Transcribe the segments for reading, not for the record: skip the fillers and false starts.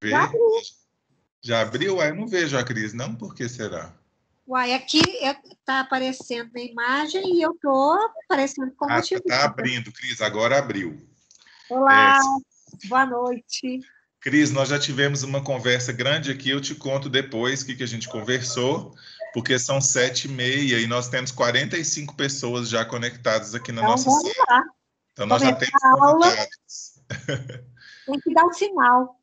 Já Vê? abriu. Já abriu? Eu não vejo a Cris, não. Por que será? Uai, aqui está aparecendo na imagem e eu estou aparecendo como Ah, tá ativista. abrindo, Cris. Agora abriu. Olá, boa noite. Cris, nós já tivemos uma conversa grande aqui. Eu te conto depois o que a gente conversou, porque são 7h30 e nós temos 45 pessoas já conectadas aqui na Então, nossa vamos sala. lá. Então, nós já Começar temos a aula, convidados. tem que dar um sinal.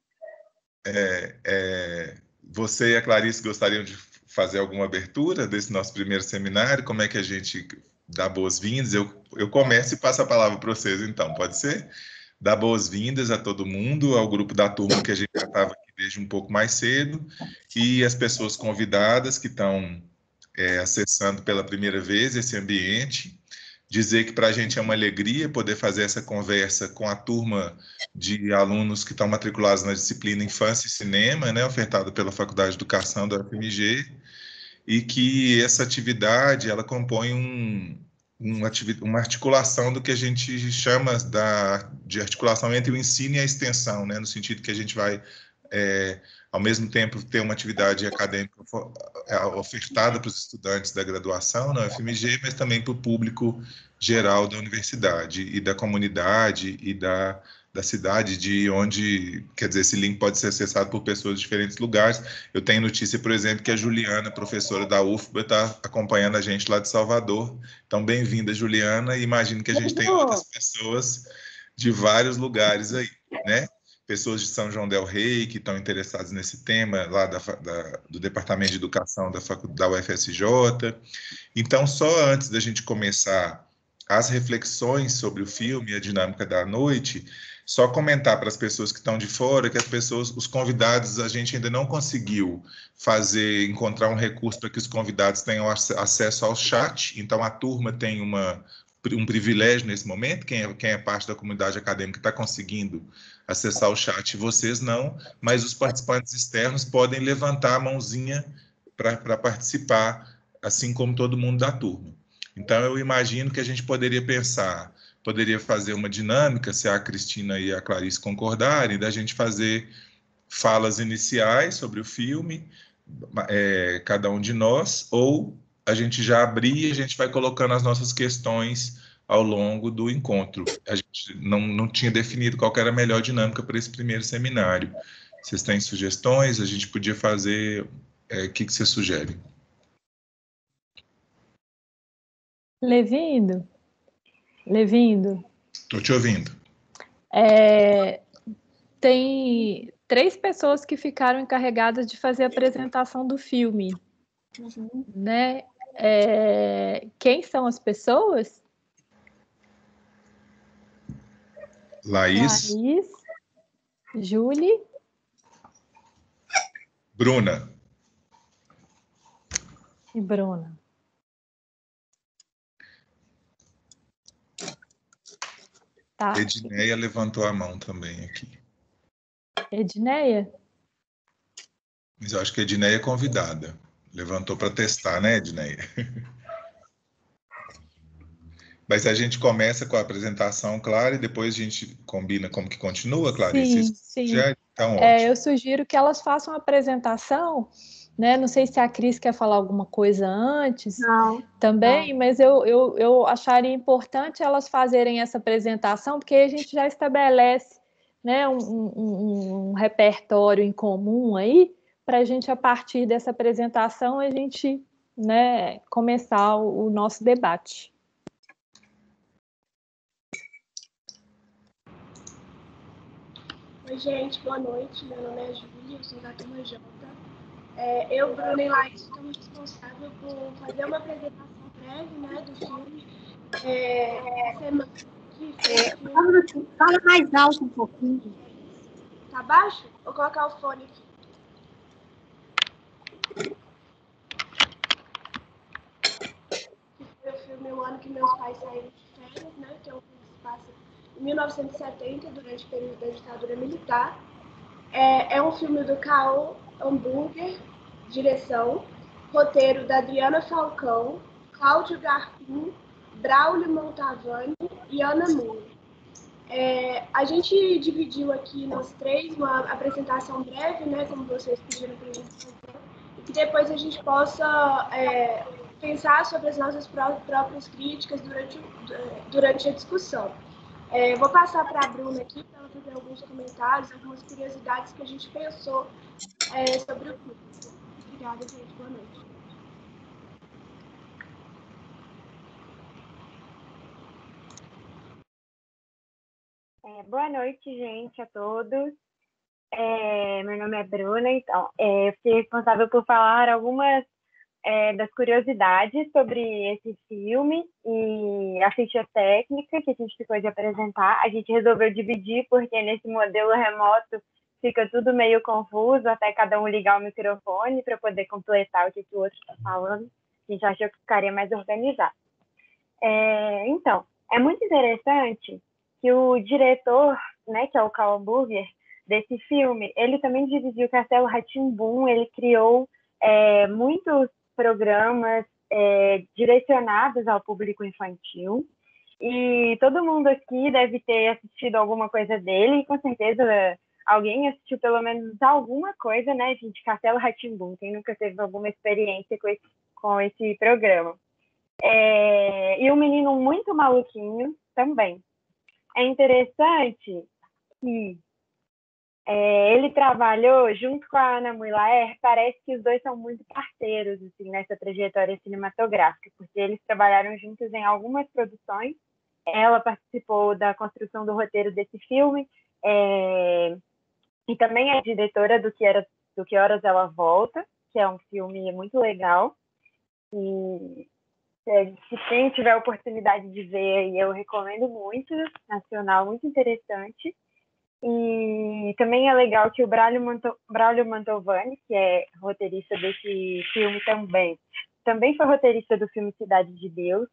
Você e a Clarice gostariam de fazer alguma abertura desse nosso primeiro seminário? Como é que a gente dá boas-vindas? Eu começo e passo a palavra para vocês, então, pode ser? Dar boas-vindas a todo mundo, ao grupo da turma que a gente já estava aqui desde um pouco mais cedo, e as pessoas convidadas que estão acessando pela primeira vez esse ambiente. Dizer que para a gente é uma alegria poder fazer essa conversa com a turma de alunos que estão matriculados na disciplina Infância e Cinema, né, ofertada pela Faculdade de Educação da UFMG, e que essa atividade ela compõe uma articulação do que a gente chama de articulação entre o ensino e a extensão, né, no sentido que a gente vai ao mesmo tempo ter uma atividade acadêmica ofertada para os estudantes da graduação na UFMG, mas também para o público geral da universidade e da comunidade e da cidade, de onde, quer dizer, esse link pode ser acessado por pessoas de diferentes lugares. Eu tenho notícia, por exemplo, que a Juliana, professora da UFBA, está acompanhando a gente lá de Salvador. Então, bem-vinda, Juliana, e imagino que a gente tem outras pessoas de vários lugares aí, né? Pessoas de São João del Rei que estão interessadas nesse tema, lá do Departamento de Educação da UFSJ. Então, só antes da gente começar as reflexões sobre o filme e a dinâmica da noite, só comentar para as pessoas que estão de fora que os convidados, a gente ainda não conseguiu encontrar um recurso para que os convidados tenham acesso ao chat, então a turma tem um privilégio nesse momento, quem é parte da comunidade acadêmica está conseguindo acessar o chat, vocês não, mas os participantes externos podem levantar a mãozinha para participar, assim como todo mundo da turma. Então, eu imagino que a gente poderia fazer uma dinâmica, se a Cristina e a Clarice concordarem, da gente fazer falas iniciais sobre o filme, cada um de nós, ou a gente já abrir e a gente vai colocando as nossas questões ao longo do encontro. A gente não tinha definido qual era a melhor dinâmica para esse primeiro seminário. Vocês têm sugestões? A gente podia fazer... O que vocês sugerem? Levindo. Estou te ouvindo. Tem 3 pessoas que ficaram encarregadas de fazer a apresentação do filme, né? Quem são as pessoas? Laís. Júlia. Bruna. E Bruna. Tá. Edneia levantou a mão também aqui. Edneia? Mas eu acho que a Edneia é convidada. Levantou para testar, né, Edneia? Mas a gente começa com a apresentação, claro, e depois a gente combina como que continua, Clarice? Sim. Já, então, ótimo. Eu sugiro que elas façam a apresentação, né? Não sei se a Cris quer falar alguma coisa antes também, mas eu acharia importante elas fazerem essa apresentação, porque aí a gente já estabelece, né, um repertório em comum aí, para a gente, a partir dessa apresentação, a gente, né, começar o nosso debate. Oi, gente, boa noite. Meu nome é Júlia, eu sou da turma J. Eu, Bruna e Laís, estamos responsáveis por fazer uma apresentação breve, né, do filme. Fala mais alto um pouquinho. Tá baixo? Vou colocar o fone aqui. Foi o filme O Ano que Meus Pais Saíram de Férias, né, que é um filme que se passa em 1970, durante o período da ditadura militar. É um filme do Karl Hamburger, direção, roteiro da Adriana Falcão, Cláudio Garpim, Braulio Montavani e Ana Moura. A gente dividiu aqui nós três uma apresentação breve, né, como vocês pediram para a gente fazer, e que depois a gente possa pensar sobre as nossas próprias críticas durante a discussão. Vou passar para a Bruna aqui, para ela fazer alguns comentários, algumas curiosidades que a gente pensou sobre o filme. Obrigada, gente. Boa noite. Boa noite, gente, a todos. Meu nome é Bruna, então, eu fiquei responsável por falar algumas das curiosidades sobre esse filme e a ficha técnica que a gente ficou de apresentar. A gente resolveu dividir porque nesse modelo remoto fica tudo meio confuso, até cada um ligar o microfone para poder completar o que o outro está falando. A gente achou que ficaria mais organizado. Então, é muito interessante que o diretor, né, que é o Karl Burger, desse filme, ele também dirigiu Castelo Rá-Tim-Bum, ele criou muitos programas direcionados ao público infantil, e todo mundo aqui deve ter assistido alguma coisa dele, e com certeza alguém assistiu pelo menos alguma coisa, né, gente, Castelo Rá-Tim-Bum, quem nunca teve alguma experiência com esse programa. E um menino muito maluquinho também. É interessante que ele trabalhou junto com a Anna Muylaer, parece que os dois são muito parceiros assim, nessa trajetória cinematográfica, porque eles trabalharam juntos em algumas produções. Ela participou da construção do roteiro desse filme, e também é diretora do Que Horas Ela Volta, que é um filme muito legal. E se quem tiver a oportunidade de ver, eu recomendo muito, nacional, muito interessante. E também é legal que o Braulio Mantovani, que é roteirista desse filme também foi roteirista do filme Cidade de Deus.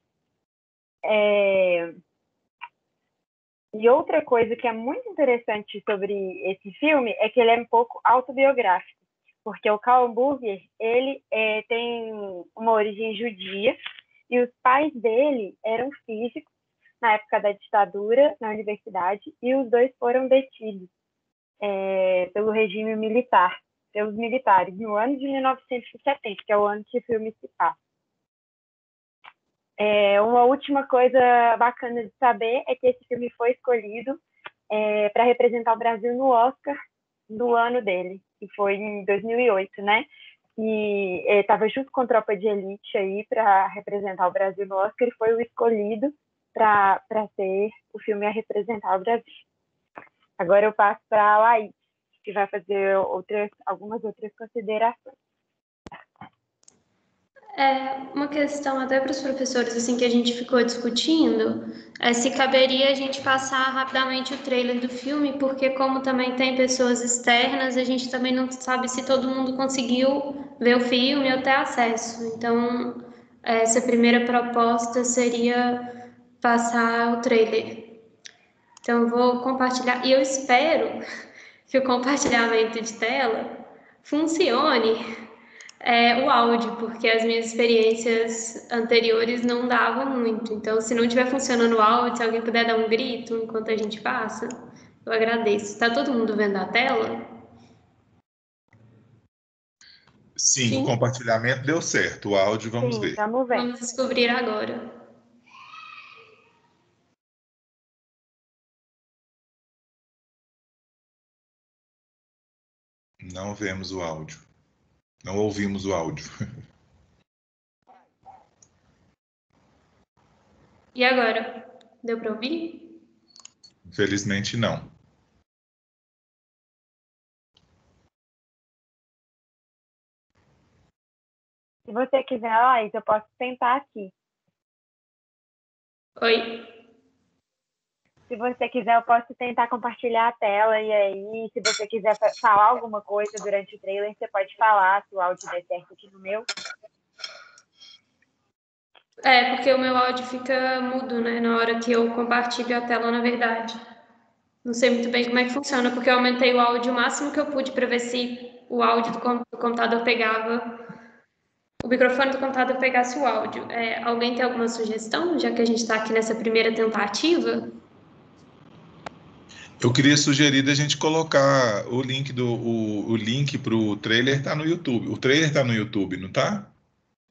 E outra coisa que é muito interessante sobre esse filme é que ele é um pouco autobiográfico, porque o Karl Burger, ele tem uma origem judia, e os pais dele eram físicos na época da ditadura na universidade, e os dois foram detidos pelo regime militar, pelos militares, no ano de 1970, que é o ano que o filme se passa. Uma última coisa bacana de saber é que esse filme foi escolhido para representar o Brasil no Oscar do ano dele, que foi em 2008, né? E estava junto com Tropa de Elite aí para representar o Brasil no Oscar, e foi o escolhido para ser o filme a representar o Brasil. Agora eu passo para a Laís, que vai fazer algumas outras considerações. Uma questão até para os professores assim, que a gente ficou discutindo se caberia a gente passar rapidamente o trailer do filme, porque como também tem pessoas externas, a gente também não sabe se todo mundo conseguiu ver o filme ou ter acesso. Então, essa primeira proposta seria passar o trailer. Então, eu vou compartilhar, e eu espero que o compartilhamento de tela funcione o áudio, porque as minhas experiências anteriores não davam muito. Então, se não estiver funcionando o áudio, se alguém puder dar um grito enquanto a gente passa, eu agradeço. Está todo mundo vendo a tela? Sim, o compartilhamento deu certo. O áudio, vamos ver. Vamos descobrir agora. Não vemos o áudio. Não ouvimos o áudio. E agora? Deu para ouvir? Infelizmente, não. Se você quiser, Laís, eu posso tentar aqui. Oi? Se você quiser, eu posso tentar compartilhar a tela, e aí, se você quiser falar alguma coisa durante o trailer, você pode falar, se o áudio der certo aqui no meu. Porque o meu áudio fica mudo, né, na hora que eu compartilho a tela, na verdade. Não sei muito bem como é que funciona, porque eu aumentei o áudio o máximo que eu pude para ver se o áudio do computador pegava, o microfone do computador pegasse o áudio. Alguém tem alguma sugestão, já que a gente está aqui nessa primeira tentativa? Eu queria sugerir da gente colocar o link o link para o trailer tá no YouTube. O trailer tá no YouTube, não tá?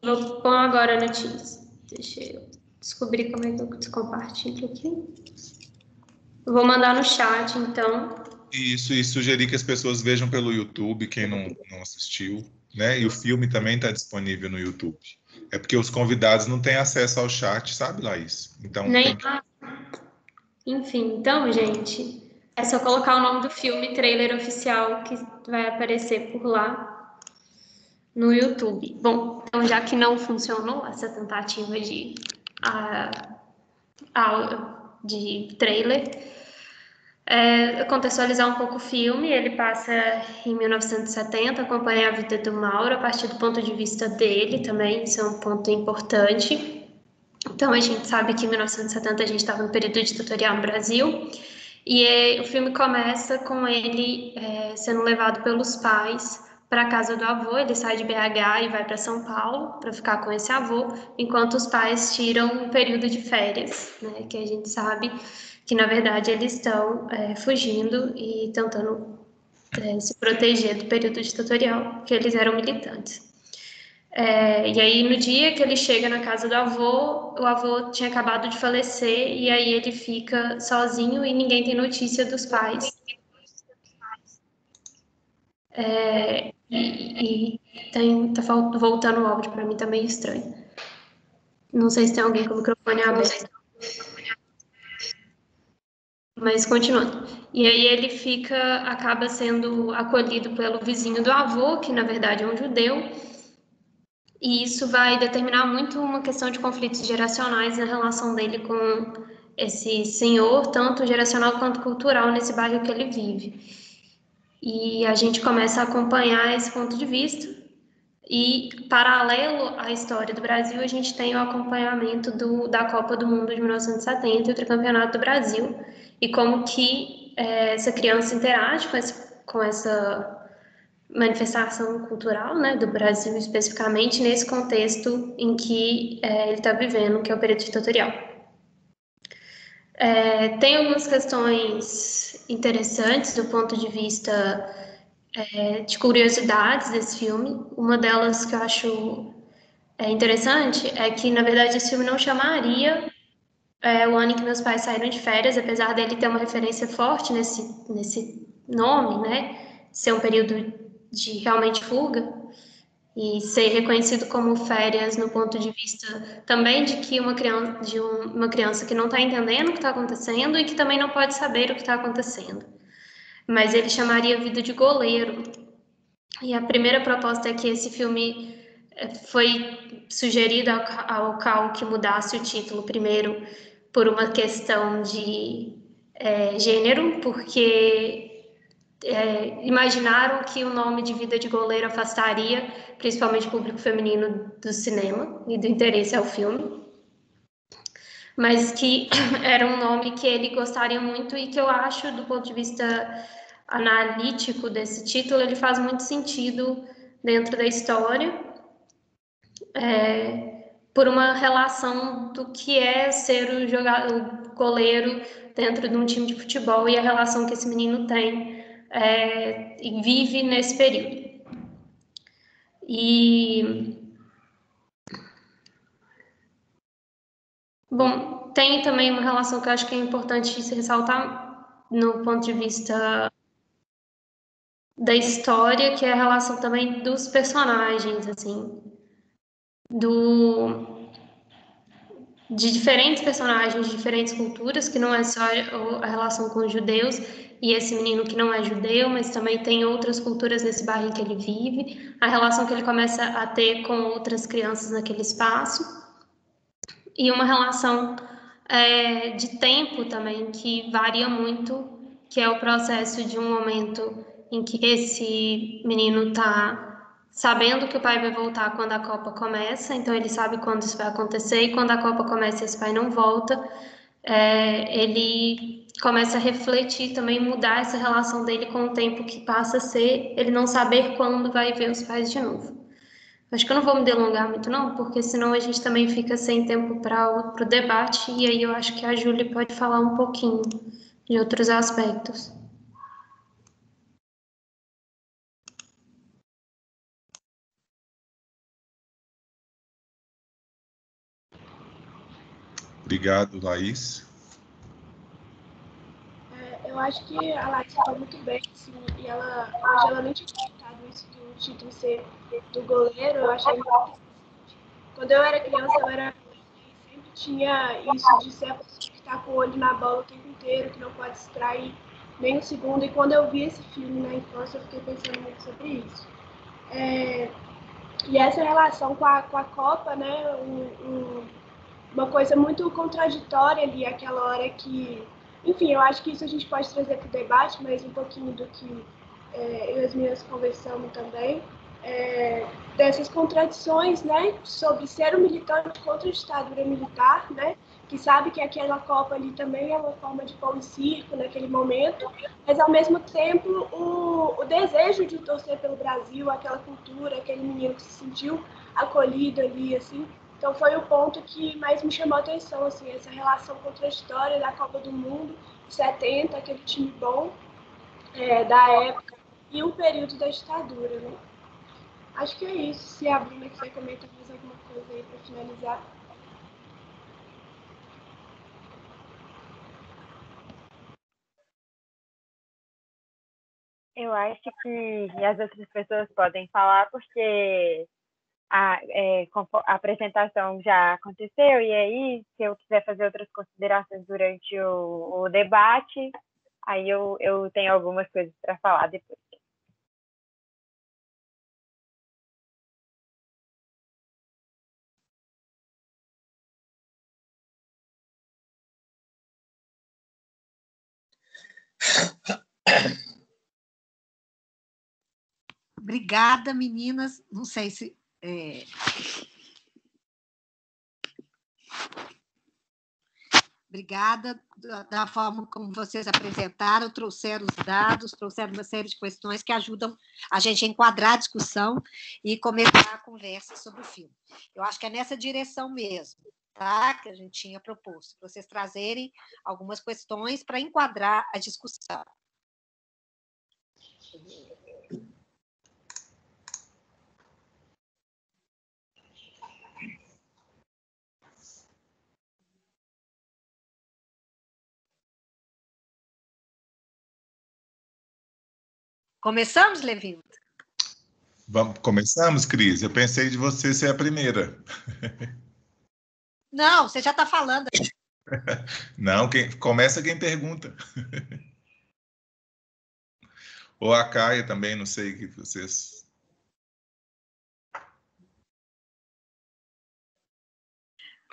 Vou pôr agora no Teams. Deixa eu descobrir como é que eu compartilho aqui. Vou mandar no chat, então. Isso, e sugerir que as pessoas vejam pelo YouTube, quem não assistiu, né? E o filme também está disponível no YouTube. É porque os convidados não têm acesso ao chat, sabe, Laís? Então, Nem... Enfim, então, gente, é só colocar o nome do filme, trailer oficial, que vai aparecer por lá no YouTube. Bom, então, já que não funcionou essa tentativa de trailer, contextualizar um pouco o filme. Ele passa em 1970, acompanha a vida do Mauro a partir do ponto de vista dele também, isso é um ponto importante. Então, a gente sabe que em 1970 a gente estava no período ditatorial no Brasil, e o filme começa com ele sendo levado pelos pais para a casa do avô. Ele sai de BH e vai para São Paulo para ficar com esse avô, enquanto os pais tiram um período de férias, né, que a gente sabe que, na verdade, eles estão fugindo e tentando se proteger do período ditatorial, porque eles eram militantes. E aí, no dia que ele chega na casa do avô, o avô tinha acabado de falecer, e aí ele fica sozinho e ninguém tem notícia dos pais. Tá voltando o áudio, para mim tá meio estranho. Não sei se tem alguém com o microfone aberto. Mas continuando. E aí ele acaba sendo acolhido pelo vizinho do avô, que na verdade é um judeu, e isso vai determinar muito uma questão de conflitos geracionais na relação dele com esse senhor, tanto geracional quanto cultural, nesse bairro que ele vive. E a gente começa a acompanhar esse ponto de vista. E, paralelo à história do Brasil, a gente tem o acompanhamento da Copa do Mundo de 1970 e o Tricampeonato do Brasil, e como que essa criança interage com essa manifestação cultural, né, do Brasil especificamente, nesse contexto em que ele está vivendo, que é o período ditatorial. Tem algumas questões interessantes do ponto de vista de curiosidades desse filme. Uma delas que eu acho interessante é que, na verdade, esse filme não chamaria O Ano em que Meus Pais Saíram de Férias, apesar dele ter uma referência forte nesse nome, né, ser um período de realmente fuga, e ser reconhecido como férias no ponto de vista também de que uma criança que não está entendendo o que está acontecendo e que também não pode saber o que está acontecendo. Mas ele chamaria Vida de Goleiro. E a primeira proposta é que esse filme foi sugerido ao Cal que mudasse o título primeiro por uma questão de gênero, porque imaginaram que o nome de Vida de Goleiro afastaria principalmente o público feminino do cinema e do interesse ao filme, mas que era um nome que ele gostaria muito e que eu acho, do ponto de vista analítico desse título, ele faz muito sentido dentro da história, por uma relação do que é ser o goleiro dentro de um time de futebol e a relação que esse menino tem e vive nesse período. Bom, tem também uma relação que eu acho que é importante se ressaltar no ponto de vista da história, que é a relação também dos personagens, assim, de diferentes personagens de diferentes culturas, que não é só a relação com os judeus e esse menino que não é judeu, mas também tem outras culturas nesse bairro em que ele vive, a relação que ele começa a ter com outras crianças naquele espaço, e uma relação de tempo também, que varia muito, que é o processo de um momento em que esse menino está sabendo que o pai vai voltar quando a Copa começa, então ele sabe quando isso vai acontecer, e quando a Copa começa e esse pai não volta, ele começa a refletir também, mudar essa relação dele com o tempo que passa a ser ele não saber quando vai ver os pais de novo. Acho que eu não vou me delongar muito não, porque senão a gente também fica sem tempo para o debate, e aí eu acho que a Júlia pode falar um pouquinho em outros aspectos. Obrigado, Laís. Eu acho que a Laís falou muito bem, assim, e hoje ela nem tinha comentado isso do título ser do goleiro, eu achei muito interessante. Quando eu era criança, eu era e sempre tinha isso de ser a pessoa que está com o olho na bola o tempo inteiro, que não pode distrair nem um segundo, e quando eu vi esse filme na infância, eu fiquei pensando muito sobre isso. E essa relação com a Copa, né, uma coisa muito contraditória ali, aquela hora que... Enfim, eu acho que isso a gente pode trazer para o debate, mas um pouquinho do que eu e as meninas conversamos também, dessas contradições, né, sobre ser um militante contra a ditadura militar, né, que sabe que aquela Copa ali também é uma forma de pão e circo naquele momento, mas ao mesmo tempo o desejo de torcer pelo Brasil, aquela cultura, aquele menino que se sentiu acolhido ali, assim. Então foi o ponto que mais me chamou a atenção, assim, essa relação contraditória da Copa do Mundo, 70, aquele time bom da época, e o período da ditadura, né? Acho que é isso. Se a Bruna quiser comentar mais alguma coisa aí para finalizar. Eu acho que as outras pessoas podem falar porque a apresentação já aconteceu, e aí, se eu quiser fazer outras considerações durante o debate, aí eu tenho algumas coisas para falar depois. Obrigada, meninas. Não sei se... Obrigada da forma como vocês apresentaram, trouxeram os dados, trouxeram uma série de questões que ajudam a gente a enquadrar a discussão e começar a conversa sobre o filme. Eu acho que é nessa direção mesmo, tá? Que a gente tinha proposto, para vocês trazerem algumas questões para enquadrar a discussão. Começamos, Levinda? Começamos, Cris? Eu pensei de você ser a primeira. Não, você já está falando. Não, começa quem pergunta. Ou a Caia também, não sei o que vocês...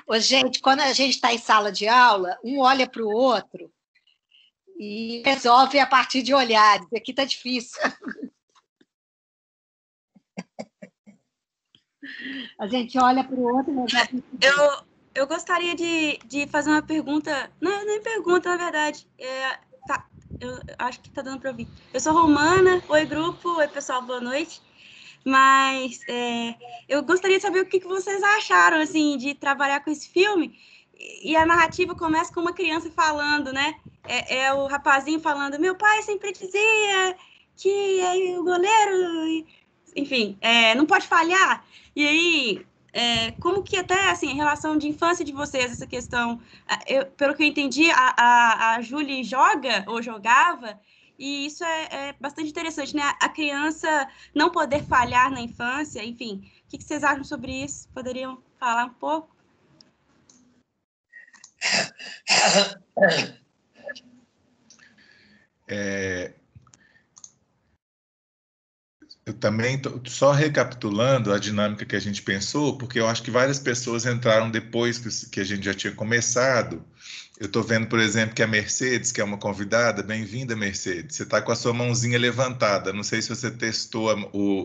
Ô, gente, quando a gente está em sala de aula, um olha para o outro e resolve a partir de olhares. Aqui está difícil. A gente olha para o outro e resolve. Eu gostaria de fazer uma pergunta. Não, nem pergunta, na verdade. Eu acho que está dando para ouvir. Eu sou Romana. Oi, grupo. Oi, pessoal. Boa noite. Mas eu gostaria de saber o que vocês acharam, assim, de trabalhar com esse filme. E a narrativa começa com uma criança falando, né? É o rapazinho falando, meu pai sempre dizia que o goleiro, enfim, não pode falhar. E aí, como que até, assim, em relação de infância de vocês, essa questão, pelo que eu entendi, a Julie joga, ou jogava, e isso é bastante interessante, né? A criança não poder falhar na infância, enfim. O que vocês acham sobre isso? Poderiam falar um pouco? Eu também estou só recapitulando a dinâmica que a gente pensou, porque eu acho que várias pessoas entraram depois que a gente já tinha começado. Eu estou vendo, por exemplo, que a Mercedes, que é uma convidada, bem-vinda, Mercedes. Você está com a sua mãozinha levantada. Não sei se você testou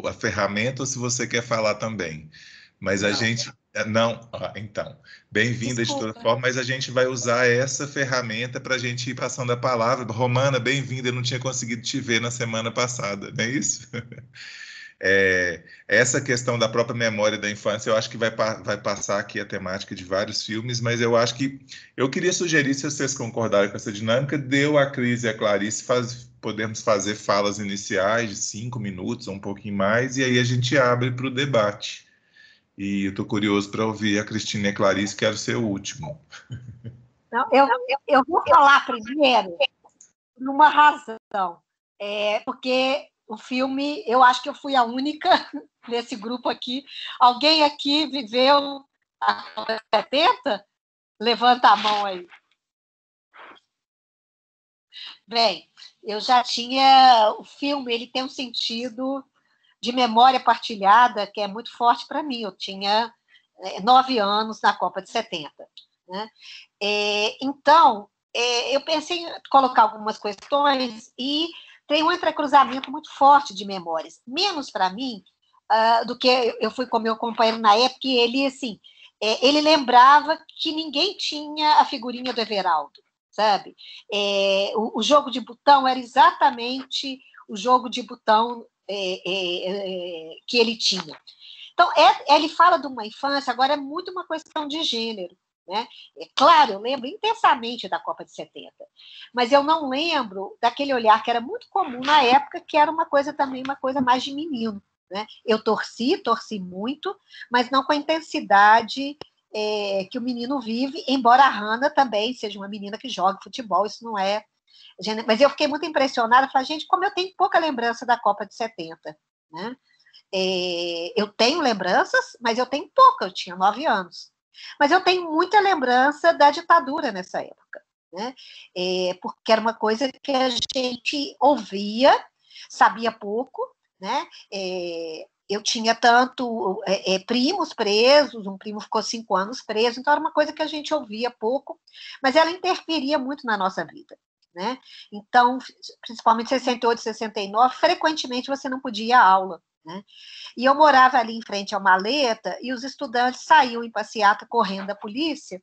a ferramenta ou se você quer falar também. Mas a gente... Não? Então, bem-vinda de toda forma, mas a gente vai usar essa ferramenta para a gente ir passando a palavra. Romana, bem-vinda, eu não tinha conseguido te ver na semana passada, não é isso? Essa questão da própria memória da infância, eu acho que vai passar aqui a temática de vários filmes, mas eu acho que eu queria sugerir, se vocês concordarem com essa dinâmica, a Cris e a Clarice podemos fazer falas iniciais de 5 minutos, ou um pouquinho mais, e aí a gente abre para o debate. E eu estou curioso para ouvir a Cristina e a Clarice, quero ser o último. Não, eu vou falar primeiro numa razão, porque o filme, eu acho que eu fui a única nesse grupo aqui. Alguém aqui viveu a 70? Levanta a mão aí. Bem, eu já tinha... O filme, ele tem um sentido de memória partilhada que é muito forte para mim. Eu tinha 9 anos na Copa de 70. Né? Então, eu pensei em colocar algumas questões e tem um entrecruzamento muito forte de memórias, menos para mim do que eu fui com meu companheiro na época, e ele, assim, ele lembrava que ninguém tinha a figurinha do Everaldo, sabe? O jogo de botão era exatamente o jogo de botão que ele tinha. Então, ele fala de uma infância, agora é muito uma questão de gênero. Né? Claro, eu lembro intensamente da Copa de 70, mas eu não lembro daquele olhar que era muito comum na época, que era uma coisa também, uma coisa mais de menino. Né? Eu torci muito, mas não com a intensidade que o menino vive, embora a Hannah também seja uma menina que joga futebol, isso não é... Mas eu fiquei muito impressionada, falei, gente, como eu tenho pouca lembrança da Copa de 70. Né? Eu tenho lembranças, mas eu tenho pouca, eu tinha 9 anos. Mas eu tenho muita lembrança da ditadura nessa época, né? Porque era uma coisa que a gente ouvia, sabia pouco, né? Eu tinha tanto primos presos, um primo ficou 5 anos preso, então era uma coisa que a gente ouvia pouco, mas ela interferia muito na nossa vida. Né? Então, principalmente 68, 69, frequentemente você não podia ir à aula. Né? E eu morava ali em frente a uma maleta e os estudantes saíam em passeata correndo da polícia,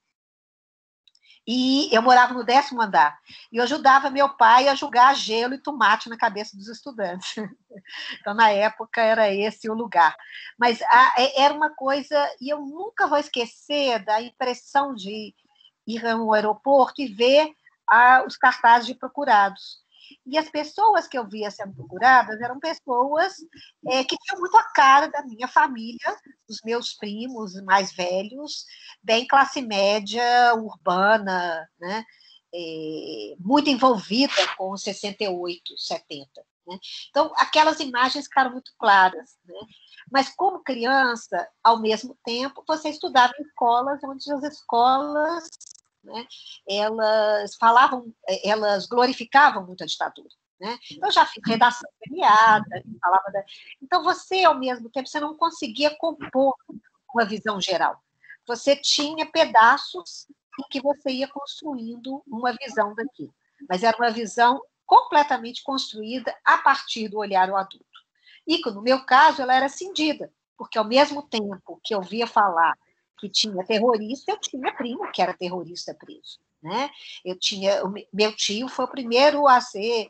e eu morava no 10º andar, e eu ajudava meu pai a jogar gelo e tomate na cabeça dos estudantes. Então, na época, era esse o lugar. Mas era uma coisa, e eu nunca vou esquecer da impressão de ir ao aeroporto e ver os cartazes de procurados. E as pessoas que eu via sendo procuradas eram pessoas que tinham muito a cara da minha família, dos meus primos mais velhos, bem classe média, urbana, né? Muito envolvida com os 68, 70. Né? Então, aquelas imagens ficaram muito claras. Né? Mas, como criança, ao mesmo tempo, você estudava em escolas onde as escolas... Né? Elas glorificavam muito a ditadura. Né? Eu já fiz redação premiada, então você, ao mesmo tempo, você não conseguia compor uma visão geral. Você tinha pedaços em que você ia construindo uma visão daquilo, mas era uma visão completamente construída a partir do olhar do adulto. E, no meu caso, ela era cindida, porque, ao mesmo tempo que eu via falar que tinha terrorista, eu tinha primo que era terrorista preso. Né? Meu tio foi o primeiro a ser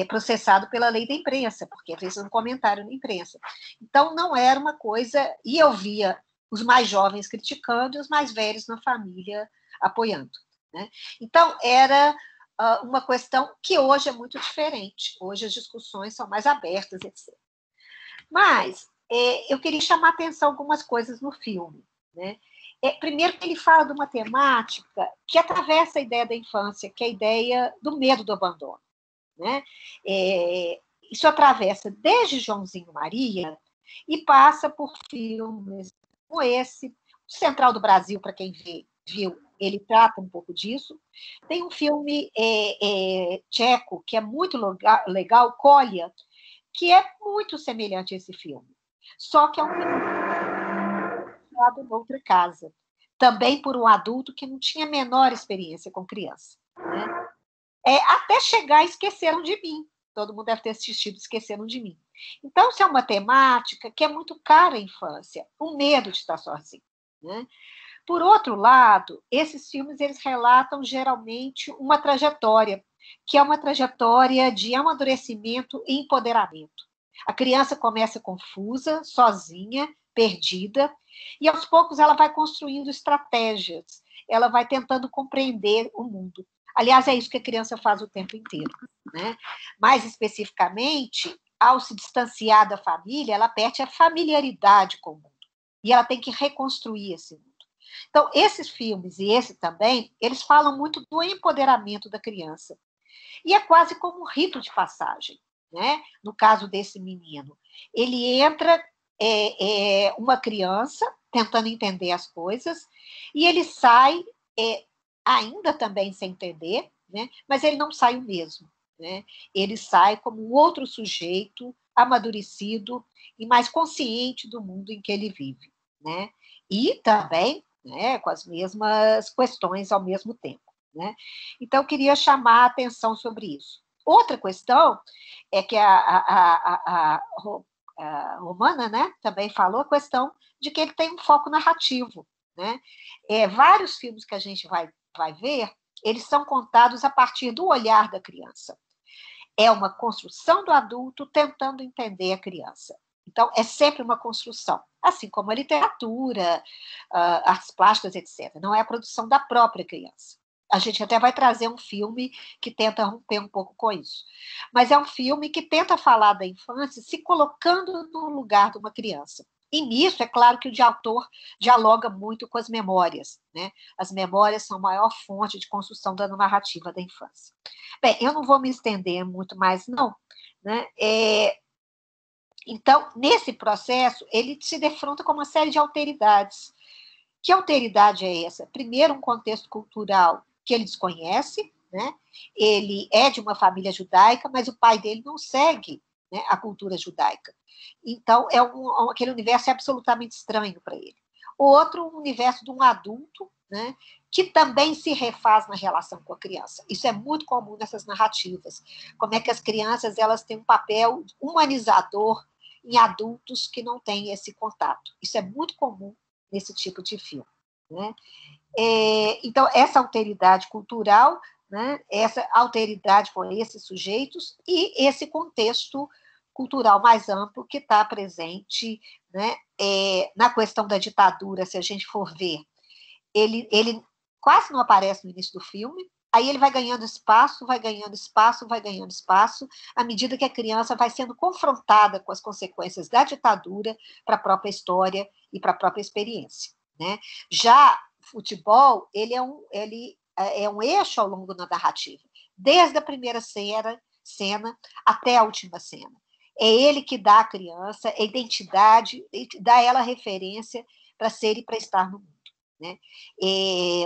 processado pela lei da imprensa, porque fez um comentário na imprensa. Então, não era uma coisa... E eu via os mais jovens criticando e os mais velhos na família apoiando. Né? Então, era uma questão que hoje é muito diferente. Hoje as discussões são mais abertas, etc. Mas eu queria chamar a atenção algumas coisas no filme. Né? Primeiro, que ele fala de uma temática que atravessa a ideia da infância, que é a ideia do medo do abandono. Né? Isso atravessa desde Joãozinho Maria e passa por filmes como esse, o Central do Brasil, para quem viu, ele trata um pouco disso. Tem um filme tcheco que é muito legal, Kolja, que é muito semelhante a esse filme, só que é um filme noutra casa, também por um adulto que não tinha a menor experiência com criança. Né? Até chegar Esqueceram de Mim. Todo mundo deve ter assistido Esqueceram de Mim. Então, isso é uma temática que é muito cara à infância, o medo de estar sozinho. Né? Por outro lado, esses filmes eles relatam geralmente uma trajetória, que é uma trajetória de amadurecimento e empoderamento. A criança começa confusa, sozinha, perdida, e aos poucos ela vai construindo estratégias, ela vai tentando compreender o mundo. Aliás, é isso que a criança faz o tempo inteiro, né? Mais especificamente, ao se distanciar da família, ela perde a familiaridade com o mundo, e ela tem que reconstruir esse mundo. Então, esses filmes, e esse também, eles falam muito do empoderamento da criança. E é quase como um rito de passagem, né? No caso desse menino. Ele entra uma criança tentando entender as coisas, e ele sai ainda também sem entender, né? Mas ele não sai o mesmo, né? Ele sai como um outro sujeito amadurecido e mais consciente do mundo em que ele vive, né? E também, né, com as mesmas questões ao mesmo tempo, né? Então, eu queria chamar a atenção sobre isso. Outra questão é que a Romana, né, também falou a questão de que ele tem um foco narrativo, né? Vários filmes que a gente vai ver, eles são contados a partir do olhar da criança. É uma construção do adulto tentando entender a criança. Então, é sempre uma construção, assim como a literatura, artes plásticas, etc. Não é a produção da própria criança. A gente até vai trazer um filme que tenta romper um pouco com isso. Mas é um filme que tenta falar da infância se colocando no lugar de uma criança. E nisso, é claro que o autor dialoga muito com as memórias, né? As memórias são a maior fonte de construção da narrativa da infância. Bem, eu não vou me estender muito mais, não, né? Então, nesse processo, ele se defronta com uma série de alteridades. Que alteridade é essa? Primeiro, um contexto cultural que ele desconhece, né? Ele é de uma família judaica, mas o pai dele não segue, né, a cultura judaica. Então, aquele universo é absolutamente estranho para ele. O outro, um universo de um adulto, né, que também se refaz na relação com a criança. Isso é muito comum nessas narrativas. Como é que as crianças elas têm um papel humanizador em adultos que não têm esse contato. Isso é muito comum nesse tipo de filme, né? Então, essa alteridade cultural, né, essa alteridade com esses sujeitos e esse contexto cultural mais amplo que está presente, né, na questão da ditadura, se a gente for ver, ele quase não aparece no início do filme, aí ele vai ganhando espaço, vai ganhando espaço, vai ganhando espaço, à medida que a criança vai sendo confrontada com as consequências da ditadura para a própria história e para a própria experiência, né? Já o futebol, ele é um eixo ao longo da narrativa, desde a primeira cena até a última cena. É ele que dá à criança a identidade, dá a ela referência para ser e para estar no mundo, né?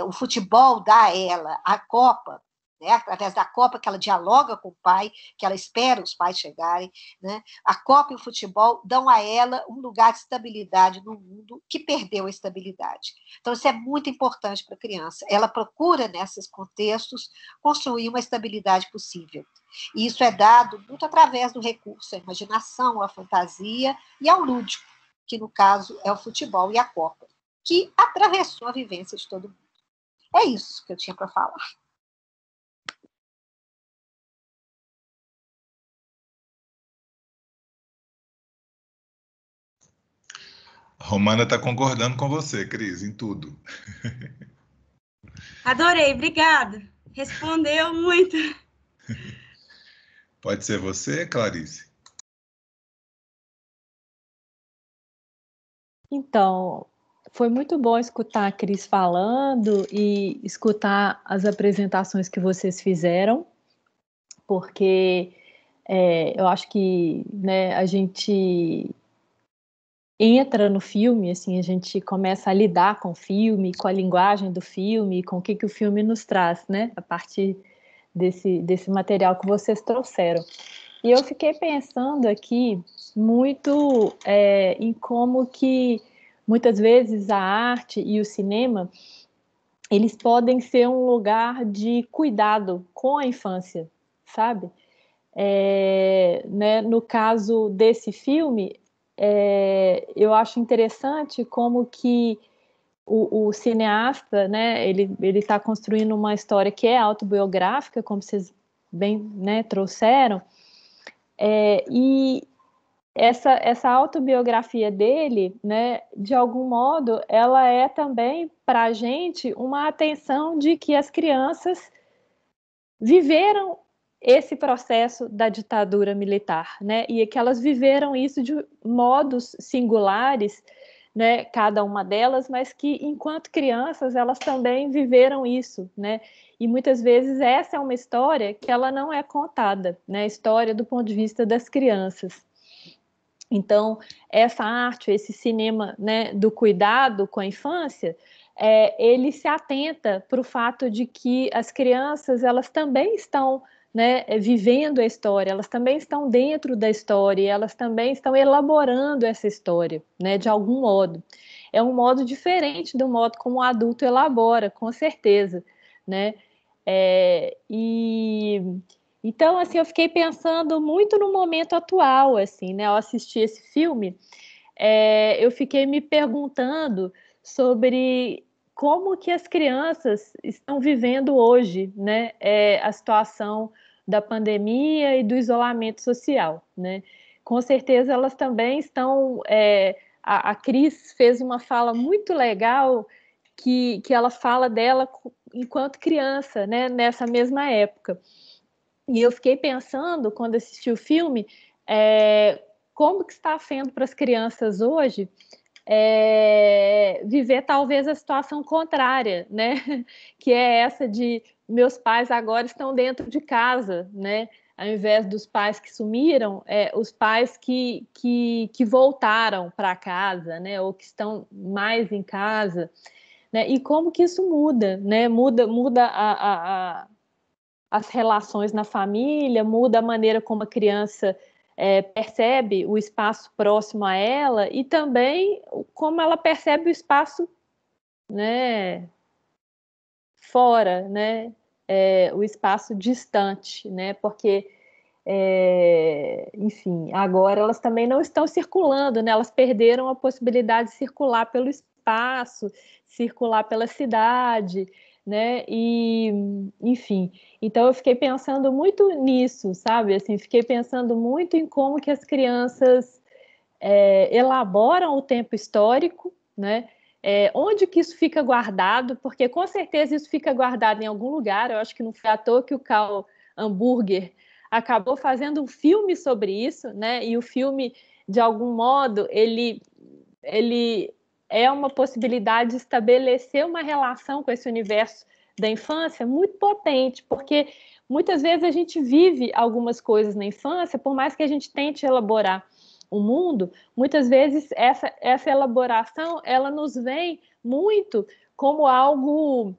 O futebol dá a ela a Copa, né? Através da Copa que ela dialoga com o pai, que ela espera os pais chegarem, né? A Copa e o futebol dão a ela um lugar de estabilidade no mundo que perdeu a estabilidade. Então, isso é muito importante para a criança. Ela procura, nesses contextos, construir uma estabilidade possível. E isso é dado muito através do recurso à imaginação, à fantasia e ao lúdico, que, no caso, é o futebol e a Copa, que atravessou a vivência de todo mundo. É isso que eu tinha para falar. A Romana está concordando com você, Cris, em tudo. Adorei, obrigada. Respondeu muito. Pode ser você, Clarice? Então, foi muito bom escutar a Cris falando e escutar as apresentações que vocês fizeram, porque eu acho que, né, a gente entra no filme, assim, a gente começa a lidar com o filme, com a linguagem do filme, com o que o filme nos traz, né, a partir desse material que vocês trouxeram. E eu fiquei pensando aqui muito em como que, muitas vezes, a arte e o cinema, eles podem ser um lugar de cuidado com a infância, sabe? Né, no caso desse filme, eu acho interessante como que o cineasta, né, ele está construindo uma história que é autobiográfica, como vocês bem, né, trouxeram, e essa autobiografia dele, né, de algum modo, ela é também para a gente uma atenção de que as crianças viveram esse processo da ditadura militar, né, e que elas viveram isso de modos singulares, né, cada uma delas, mas que enquanto crianças elas também viveram isso, né, e muitas vezes essa é uma história que ela não é contada, né, história do ponto de vista das crianças. Então, essa arte, esse cinema, né, do cuidado com a infância, ele se atenta para o fato de que as crianças elas também estão, né, vivendo a história, elas também estão dentro da história, elas também estão elaborando essa história, né, de algum modo. É um modo diferente do modo como o adulto elabora, com certeza, né? Então, assim, eu fiquei pensando muito no momento atual, assim, né? Ao assistir esse filme, eu fiquei me perguntando sobre como que as crianças estão vivendo hoje, né? A situação da pandemia e do isolamento social, né? Com certeza elas também estão... a Cris fez uma fala muito legal que ela fala dela enquanto criança, né? Nessa mesma época. E eu fiquei pensando, quando assisti o filme, como que está sendo para as crianças hoje viver talvez a situação contrária, né? Que é essa de meus pais agora estão dentro de casa, né? Ao invés dos pais que sumiram, os pais que voltaram para casa, né? Ou que estão mais em casa, né? E como que isso muda, né? Muda as relações na família, muda a maneira como a criança percebe o espaço próximo a ela e também como ela percebe o espaço, né, fora, né, o espaço distante, né, porque, enfim, agora elas também não estão circulando, né, elas perderam a possibilidade de circular pelo espaço, circular pela cidade, né? E, enfim, então eu fiquei pensando muito nisso, sabe? Assim, fiquei pensando muito em como que as crianças elaboram o tempo histórico, né? Onde que isso fica guardado, porque com certeza isso fica guardado em algum lugar. Eu acho que não foi à toa que o Karl Hamburger acabou fazendo um filme sobre isso, né? E o filme, de algum modo, ele é uma possibilidade de estabelecer uma relação com esse universo da infância muito potente, porque muitas vezes a gente vive algumas coisas na infância, por mais que a gente tente elaborar o mundo, muitas vezes essa elaboração ela nos vem muito como algo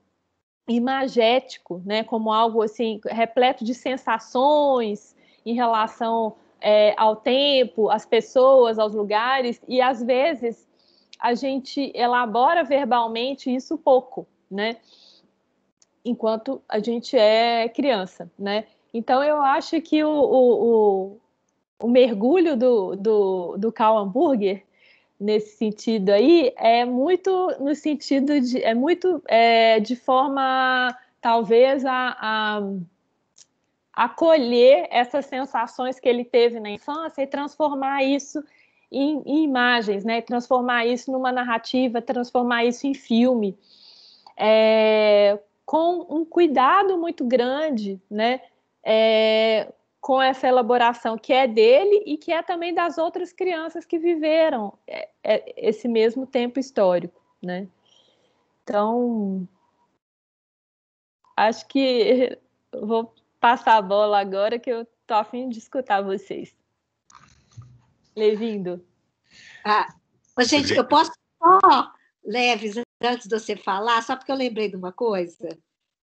imagético, né? Como algo assim repleto de sensações em relação ao tempo, às pessoas, aos lugares, e às vezes a gente elabora verbalmente isso pouco, né? Enquanto a gente é criança, né? Então eu acho que o mergulho do Karl Hamburger nesse sentido aí é muito no sentido de de forma talvez a acolher essas sensações que ele teve na infância e transformar isso em imagens, né? Transformar isso numa narrativa, transformar isso em filme, com um cuidado muito grande, né? Com essa elaboração que é dele e que é também das outras crianças que viveram esse mesmo tempo histórico, né? Então, acho que vou passar a bola agora, que eu tô a fim de escutar vocês. Levindo. Gente, eu posso só, Leves, antes de você falar, só porque eu lembrei de uma coisa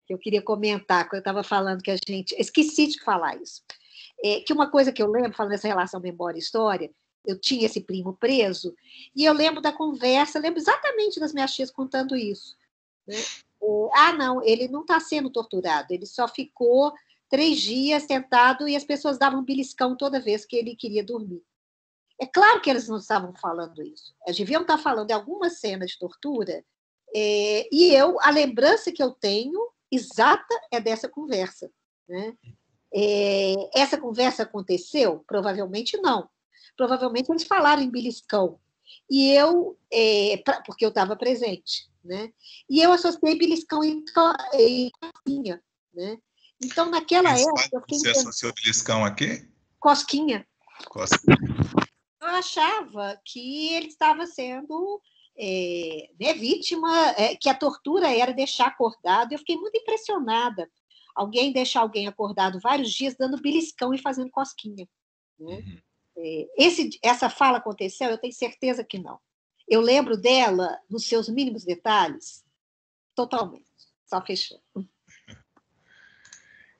que eu queria comentar, quando eu estava falando que a gente... Esqueci de falar isso. Que uma coisa que eu lembro, falando dessa relação memória e história, eu tinha esse primo preso, e eu lembro da conversa, lembro exatamente das minhas tias contando isso. Né? Não, ele não está sendo torturado, ele só ficou 3 dias sentado e as pessoas davam um beliscão toda vez que ele queria dormir. É claro que eles não estavam falando isso. Eles deviam estar falando de alguma cena de tortura, e a lembrança que eu tenho exata é dessa conversa. Né? Essa conversa aconteceu? Provavelmente não. provavelmente eles falaram em beliscão. E eu, porque eu estava presente, né? E eu associei beliscão em cosquinha, né? Então, naquela época... Você associou beliscão a quê? Cosquinha. Cosquinha. Eu achava que ele estava sendo vítima, que a tortura era deixar acordado. Eu fiquei muito impressionada. Alguém deixar alguém acordado vários dias dando beliscão e fazendo cosquinha. Né? Essa fala aconteceu? Eu tenho certeza que não. Eu lembro dela nos seus mínimos detalhes, totalmente. Só fechando.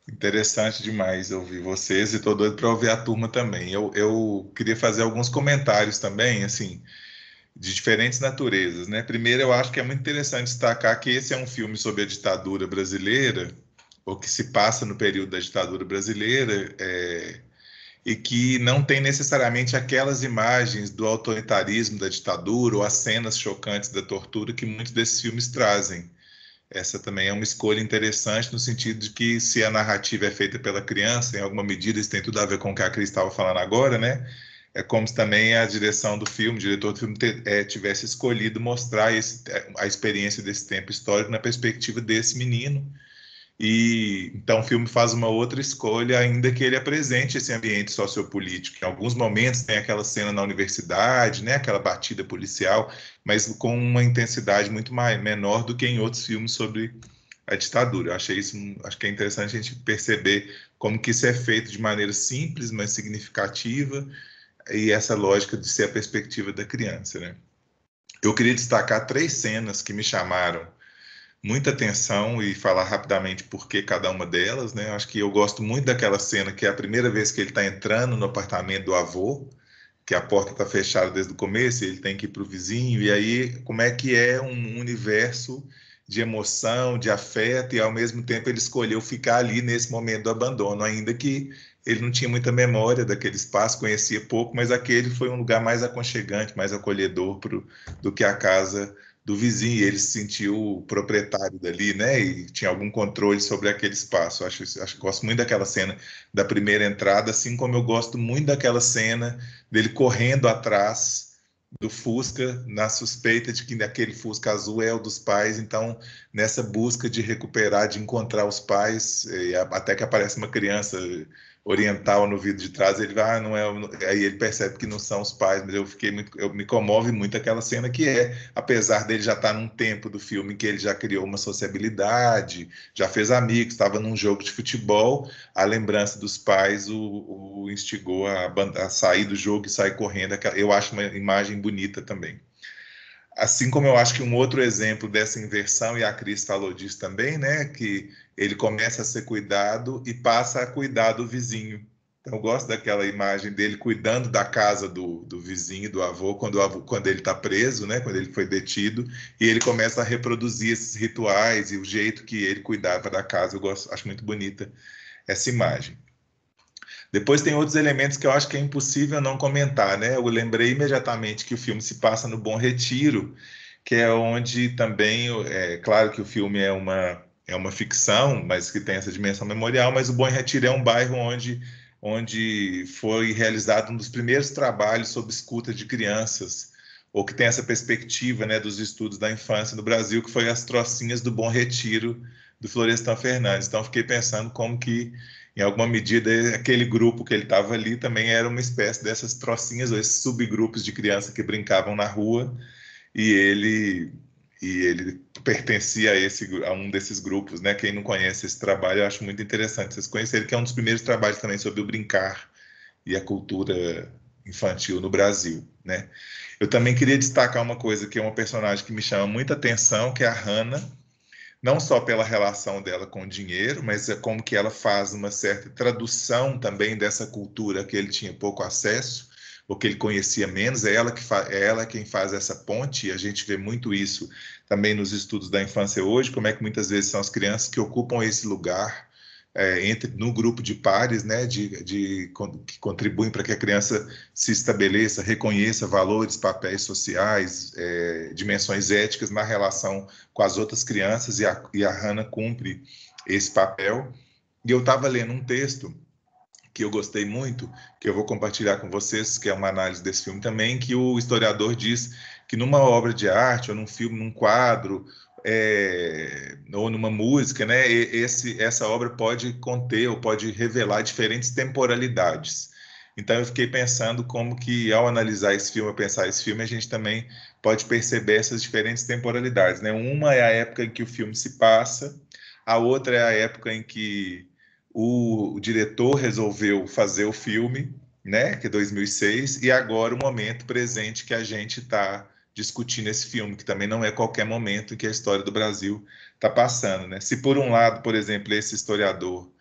Interessante demais ouvir vocês e estou doido para ouvir a turma também. Eu queria fazer alguns comentários também, assim, de diferentes naturezas, né? Primeiro, eu acho que é muito interessante destacar que esse é um filme sobre a ditadura brasileira, ou que se passa no período da ditadura brasileira, e que não tem necessariamente aquelas imagens do autoritarismo da ditadura ou as cenas chocantes da tortura que muitos desses filmes trazem. Essa também é uma escolha interessante no sentido de que se a narrativa é feita pela criança, em alguma medida isso tem tudo a ver com o que a Cris estava falando agora, né? É como se também a direção do filme, o diretor do filme tivesse escolhido mostrar a experiência desse tempo histórico na perspectiva desse menino. E então o filme faz uma outra escolha, ainda que ele apresente esse ambiente sociopolítico. Em alguns momentos tem aquela cena na universidade, né, aquela batida policial, mas com uma intensidade muito menor do que em outros filmes sobre a ditadura. Eu acho que é interessante a gente perceber como que isso é feito de maneira simples, mas significativa, e essa lógica de ser a perspectiva da criança, né? Eu queria destacar 3 cenas que me chamaram muita atenção e falar rapidamente por que cada uma delas, né? Acho que eu gosto muito daquela cena que é a primeira vez que ele está entrando no apartamento do avô, que a porta está fechada desde o começo, e ele tem que ir para o vizinho, e aí como é que é um universo de emoção, de afeto, e ao mesmo tempo ele escolheu ficar ali nesse momento do abandono, ainda que ele não tinha muita memória daquele espaço, conhecia pouco, mas aquele foi um lugar mais aconchegante, mais acolhedor do que a casa do vizinho, e ele se sentiu proprietário dali, né, e tinha algum controle sobre aquele espaço. Acho que gosto muito daquela cena da primeira entrada, assim como eu gosto muito daquela cena dele correndo atrás do Fusca, na suspeita de que aquele Fusca azul é o dos pais, então nessa busca de recuperar, de encontrar os pais, até que aparece uma criança oriental no vidro de trás, ele vai, não é, aí ele percebe que não são os pais, mas eu me comove muito aquela cena que apesar dele já estar num tempo do filme que ele já criou uma sociabilidade, já fez amigos, estava num jogo de futebol, a lembrança dos pais o instigou a sair do jogo e sair correndo. Eu acho uma imagem bonita também. Assim como eu acho que um outro exemplo dessa inversão, e a Cris falou disso também, né, que ele começa a ser cuidado e passa a cuidar do vizinho. Então, eu gosto daquela imagem dele cuidando da casa do vizinho, do avô, quando ele está preso, né, quando ele foi detido, e ele começa a reproduzir esses rituais e o jeito que ele cuidava da casa. Acho muito bonita essa imagem. Depois tem outros elementos que eu acho que é impossível não comentar, né? Eu lembrei imediatamente que o filme se passa no Bom Retiro, que é onde também, claro que o filme é uma ficção, mas que tem essa dimensão memorial, mas o Bom Retiro é um bairro onde foi realizado um dos primeiros trabalhos sobre escuta de crianças, ou que tem essa perspectiva, né, dos estudos da infância no Brasil, que foi as Trocinhas do Bom Retiro, do Florestan Fernandes. Então, fiquei pensando como que, em alguma medida, aquele grupo que ele estava ali também era uma espécie dessas trocinhas, ou esses subgrupos de crianças que brincavam na rua, e ele pertencia a um desses grupos, né? Quem não conhece esse trabalho, eu acho muito interessante vocês conhecerem, que é um dos primeiros trabalhos também sobre o brincar e a cultura infantil no Brasil, né? Eu também queria destacar uma coisa, que é uma personagem que me chama muita atenção, que é a Hannah, não só pela relação dela com o dinheiro, mas é como que ela faz uma certa tradução também dessa cultura que ele tinha pouco acesso, ou que ele conhecia menos. É ela quem faz essa ponte, e a gente vê muito isso também nos estudos da infância hoje, como é que muitas vezes são as crianças que ocupam esse lugar no grupo de pares, né, que contribuem para que a criança se estabeleça, reconheça valores, papéis sociais, dimensões éticas na relação com as outras crianças, e a Hannah cumpre esse papel. E eu estava lendo um texto que eu gostei muito, que eu vou compartilhar com vocês, que é uma análise desse filme também, que o historiador diz que numa obra de arte, ou num filme, num quadro, ou numa música, né, essa obra pode conter ou pode revelar diferentes temporalidades. Então eu fiquei pensando como que, ao analisar esse filme, ao pensar esse filme, a gente também pode perceber essas diferentes temporalidades, né? Uma é a época em que o filme se passa, a outra é a época em que o diretor resolveu fazer o filme, né, que é 2006, e agora o momento presente que a gente está discutindo esse filme, que também não é qualquer momento em que a história do Brasil está passando, né? Se por um lado, por exemplo, esse historiador,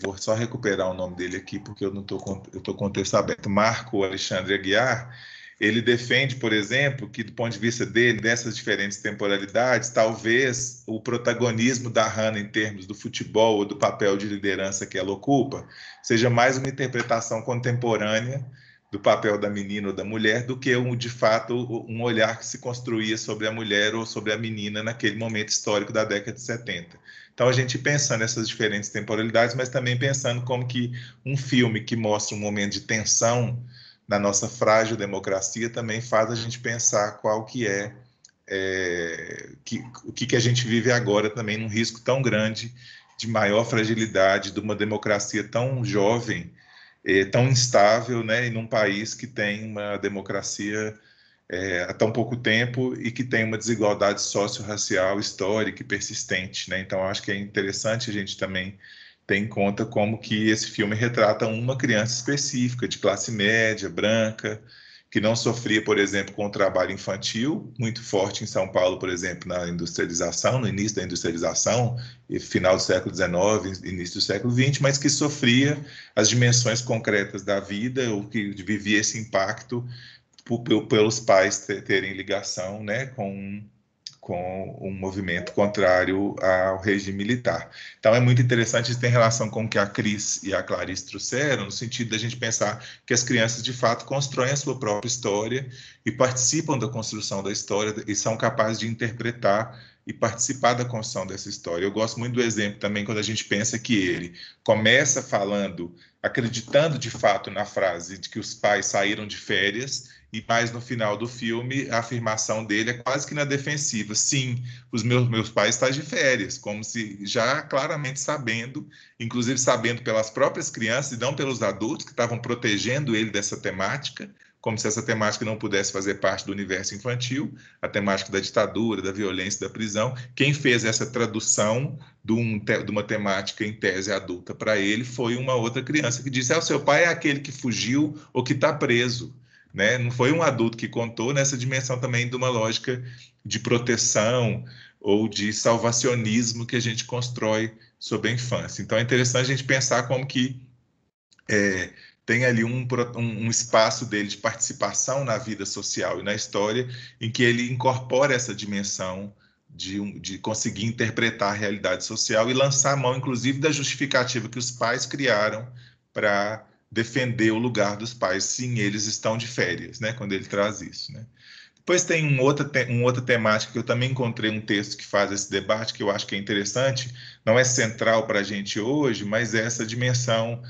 vou só recuperar o nome dele aqui, porque eu estou com o texto aberto, Marco Alexandre Aguiar, ele defende, por exemplo, que do ponto de vista dele, dessas diferentes temporalidades, talvez o protagonismo da Hannah em termos do futebol ou do papel de liderança que ela ocupa seja mais uma interpretação contemporânea do papel da menina ou da mulher do que, de fato, um olhar que se construía sobre a mulher ou sobre a menina naquele momento histórico da década de 70. Então, a gente pensando nessas diferentes temporalidades, mas também pensando como que um filme que mostra um momento de tensão na nossa frágil democracia também faz a gente pensar qual que o que a gente vive agora também num risco tão grande de maior fragilidade de uma democracia tão jovem, tão instável, né, e num país que tem uma democracia há tão pouco tempo e que tem uma desigualdade socio-racial histórica e persistente, né? Então, acho que é interessante a gente também ter em conta como que esse filme retrata uma criança específica, de classe média, branca, que não sofria, por exemplo, com o trabalho infantil, muito forte em São Paulo, por exemplo, na industrialização, no início da industrialização, final do século XIX, início do século XX, mas que sofria as dimensões concretas da vida, ou que vivia esse impacto pelos pais terem ligação, né, com um movimento contrário ao regime militar. Então, é muito interessante, isso tem relação com o que a Cris e a Clarice trouxeram, no sentido da gente pensar que as crianças, de fato, constroem a sua própria história e participam da construção da história e são capazes de interpretar e participar da construção dessa história. Eu gosto muito do exemplo também quando a gente pensa que ele começa falando, acreditando de fato na frase de que os pais saíram de férias, e mais no final do filme a afirmação dele é quase que na defensiva. Sim, os meus pais estão de férias, como se já claramente sabendo, inclusive sabendo pelas próprias crianças e não pelos adultos que estavam protegendo ele dessa temática, como se essa temática não pudesse fazer parte do universo infantil, a temática da ditadura, da violência, da prisão. Quem fez essa tradução de uma temática em tese adulta para ele foi uma outra criança que disse: o seu pai é aquele que fugiu ou que está preso. Né? Não foi um adulto que contou, nessa dimensão também de uma lógica de proteção ou de salvacionismo que a gente constrói sobre a infância. Então, é interessante a gente pensar como que tem ali um espaço dele de participação na vida social e na história, em que ele incorpora essa dimensão de conseguir interpretar a realidade social e lançar a mão, inclusive, da justificativa que os pais criaram para defender o lugar dos pais. Sim, eles estão de férias, né, quando ele traz isso, né? Depois tem outra temática que eu também encontrei um texto que faz esse debate, que eu acho que é interessante, não é central para a gente hoje, mas é essa dimensão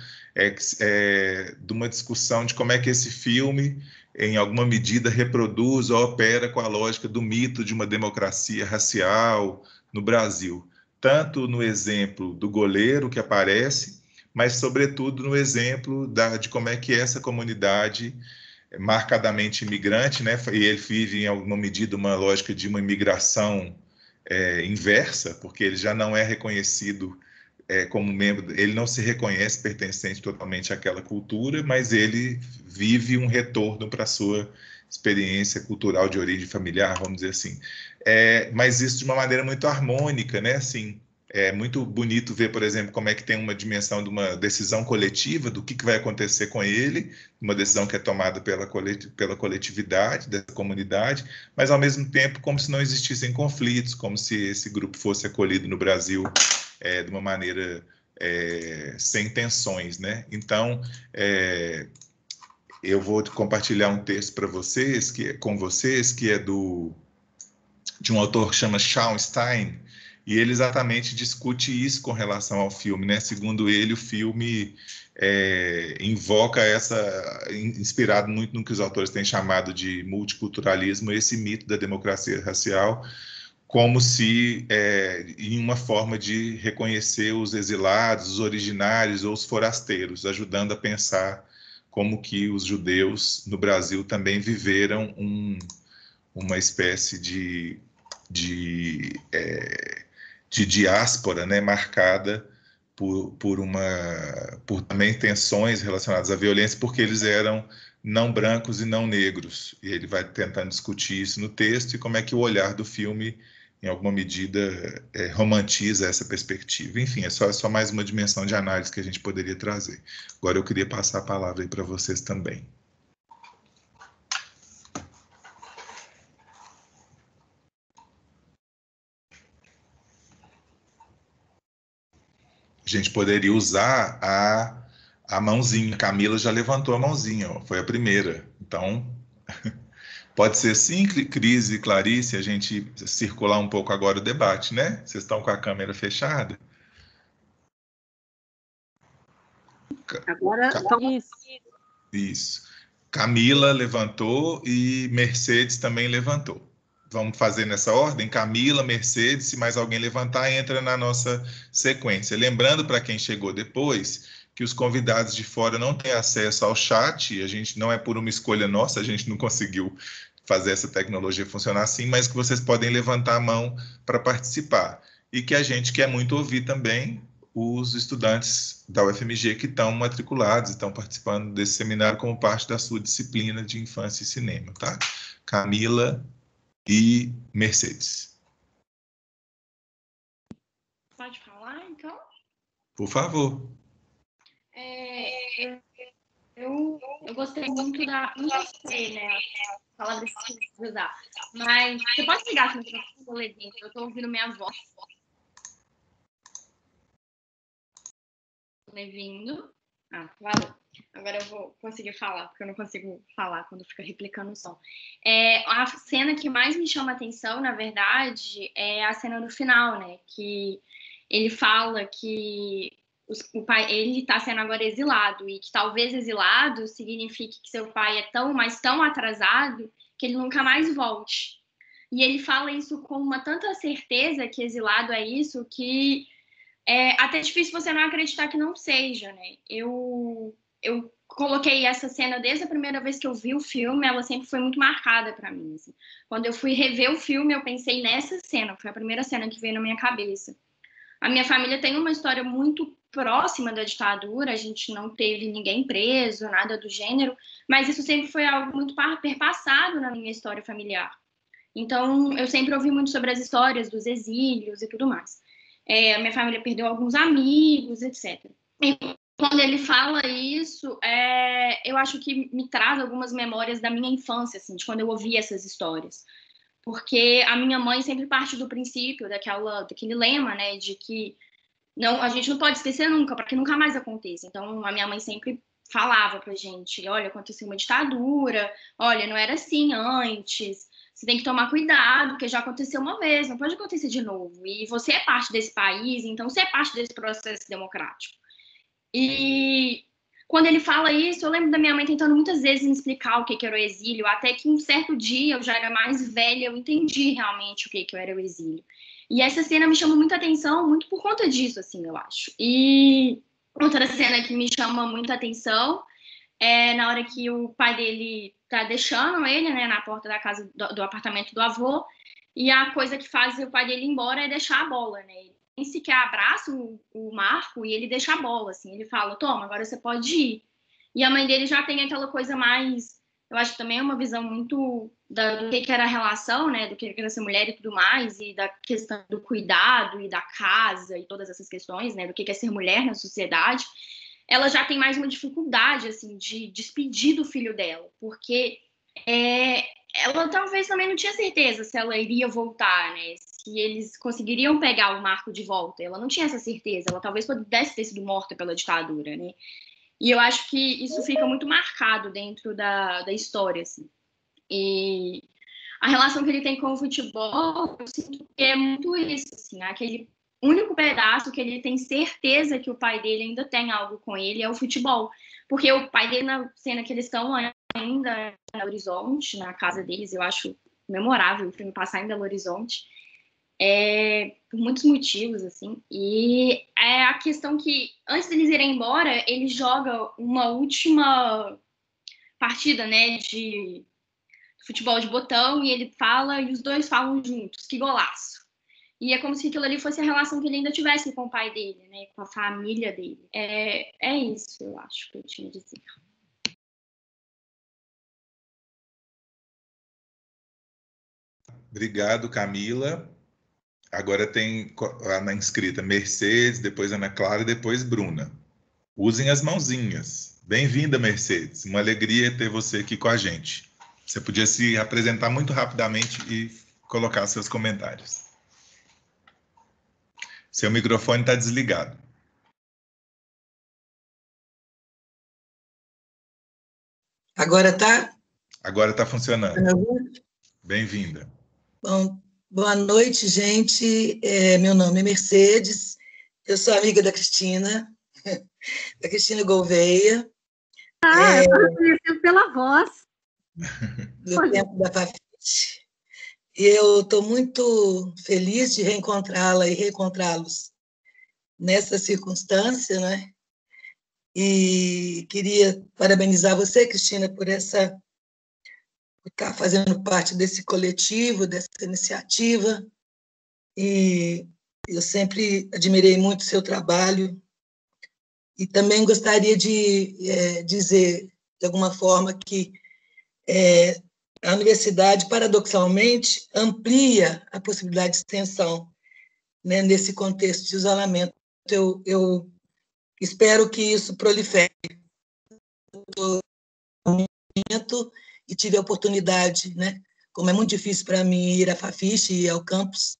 de uma discussão de como é que esse filme, em alguma medida, reproduz ou opera com a lógica do mito de uma democracia racial no Brasil. Tanto no exemplo do goleiro que aparece, mas, sobretudo, no exemplo de como é que essa comunidade marcadamente imigrante, né, e ele vive, em alguma medida, uma lógica de uma imigração inversa, porque ele já não é reconhecido como membro, ele não se reconhece pertencente totalmente àquela cultura, mas ele vive um retorno para a sua experiência cultural de origem familiar, vamos dizer assim. Mas isso de uma maneira muito harmônica, né, assim. É muito bonito ver, por exemplo, como é que tem uma dimensão de uma decisão coletiva do que vai acontecer com ele, uma decisão que é tomada pela coletividade dessa comunidade, mas, ao mesmo tempo, como se não existissem conflitos, como se esse grupo fosse acolhido no Brasil de uma maneira sem tensões, né? Então, eu vou compartilhar um texto para vocês, com vocês, que é de um autor que chama Shawn Stein. E ele exatamente discute isso com relação ao filme, né? Segundo ele, o filme invoca inspirado muito no que os autores têm chamado de multiculturalismo, esse mito da democracia racial, como se em uma forma de reconhecer os exilados, os originários ou os forasteiros, ajudando a pensar como que os judeus no Brasil também viveram uma espécie de diáspora, né, marcada por também tensões relacionadas à violência, porque eles eram não brancos e não negros. E ele vai tentando discutir isso no texto e como é que o olhar do filme, em alguma medida, romantiza essa perspectiva. Enfim, é só mais uma dimensão de análise que a gente poderia trazer. Agora eu queria passar a palavra aí para vocês também. A gente poderia usar a mãozinha. Camila já levantou a mãozinha, ó, foi a primeira. Então, pode ser sim, Cris e Clarice, a gente circular um pouco agora o debate, né? Vocês estão com a câmera fechada? Agora, Isso. Camila levantou e Mercedes também levantou. Vamos fazer nessa ordem? Camila, Mercedes, se mais alguém levantar, entra na nossa sequência. Lembrando para quem chegou depois que os convidados de fora não têm acesso ao chat, a gente não é por uma escolha nossa, a gente não conseguiu fazer essa tecnologia funcionar assim, mas que vocês podem levantar a mão para participar. E que a gente quer muito ouvir também os estudantes da UFMG que estão matriculados, estão participando desse seminário como parte da sua disciplina de infância e cinema, tá? Camila e Mercedes. Pode falar, então? Por favor. Eu gostei muito da... Não gostei, né? A palavra que eu usar. Mas você pode ligar aqui no microfone, Levinho? Eu estou ouvindo minha voz. Levindo. Valeu. Agora eu vou conseguir falar, porque eu não consigo falar quando fica replicando o som. A cena que mais me chama a atenção, na verdade, é a cena no final, né? Que ele fala que o pai, ele está sendo agora exilado, e que talvez exilado signifique que seu pai é mas tão atrasado que ele nunca mais volte. E ele fala isso com uma tanta certeza que exilado é isso, que é até difícil você não acreditar que não seja, né? Eu coloquei essa cena desde a primeira vez que eu vi o filme, ela sempre foi muito marcada para mim. Assim. Quando eu fui rever o filme, eu pensei nessa cena, foi a primeira cena que veio na minha cabeça. A minha família tem uma história muito próxima da ditadura, a gente não teve ninguém preso, nada do gênero, mas isso sempre foi algo muito perpassado na minha história familiar. Então, eu sempre ouvi muito sobre as histórias dos exílios e tudo mais. A minha família perdeu alguns amigos, etc. E quando ele fala isso, eu acho que me traz algumas memórias da minha infância, assim, de quando eu ouvi essas histórias. Porque a minha mãe sempre parte do princípio, daquele lema, né, de que a gente não pode esquecer nunca, para que nunca mais aconteça. Então, a minha mãe sempre falava pra gente, olha, aconteceu uma ditadura, olha, não era assim antes, você tem que tomar cuidado, porque já aconteceu uma vez, não pode acontecer de novo. E você é parte desse país, então você é parte desse processo democrático. E quando ele fala isso, eu lembro da minha mãe tentando muitas vezes me explicar o que era o exílio, até que um certo dia, eu já era mais velha, eu entendi realmente o que era o exílio. E essa cena me chamou muita atenção, muito por conta disso, assim, eu acho. E outra cena que me chama muita atenção é na hora que o pai dele tá deixando ele, né, na porta da casa, do apartamento do avô, e a coisa que faz o pai dele ir embora é deixar a bola, né? Ele nem sequer abraça o Marco e ele deixa a bola, assim. Ele fala, toma, agora você pode ir. E a mãe dele já tem aquela coisa mais... Eu acho que também é uma visão muito do que era a relação, né? Do que era ser mulher e tudo mais, e da questão do cuidado e da casa e todas essas questões, né? Do que é ser mulher na sociedade. Ela já tem mais uma dificuldade, assim, de despedir do filho dela, porque ela talvez também não tinha certeza se ela iria voltar, né? Se eles conseguiriam pegar o Marco de volta. Ela não tinha essa certeza. Ela talvez pudesse ter sido morta pela ditadura, né? E eu acho que isso fica muito marcado dentro da história, assim. E a relação que ele tem com o futebol, eu sinto que é muito isso, assim, aquele único pedaço que ele tem certeza que o pai dele ainda tem algo com ele é o futebol. Porque o pai dele, na cena que eles estão ainda no Horizonte, na casa deles, eu acho memorável o filme passar em Belo Horizonte, por muitos motivos, assim. E é a questão que, antes deles irem embora, ele joga uma última partida, né, de futebol de botão, e ele fala, e os dois falam juntos, que golaço. E é como se aquilo ali fosse a relação que ele ainda tivesse com o pai dele, né, com a família dele. É isso, eu acho, que eu tinha a dizer. Obrigado, Camila. Agora tem na inscrita Mercedes, depois Ana Clara e depois Bruna. Usem as mãozinhas. Bem-vinda, Mercedes. Uma alegria ter você aqui com a gente. Você podia se apresentar muito rapidamente e colocar seus comentários. Seu microfone está desligado. Agora está? Agora está funcionando. Bem-vinda. Bom, boa noite, gente. Meu nome é Mercedes. Eu sou amiga da Cristina Gouveia. Eu conheci pela voz. Do tempo da Fafite. E eu estou muito feliz de reencontrá-la e reencontrá-los nessa circunstância, né? E queria parabenizar você, Cristina, por estar fazendo parte desse coletivo, dessa iniciativa. E eu sempre admirei muito o seu trabalho. E também gostaria de dizer, de alguma forma, que a universidade, paradoxalmente, amplia a possibilidade de extensão, né, nesse contexto de isolamento. Eu espero que isso prolifere. E tive a oportunidade, né, como é muito difícil para mim ir à Fafiche e ao campus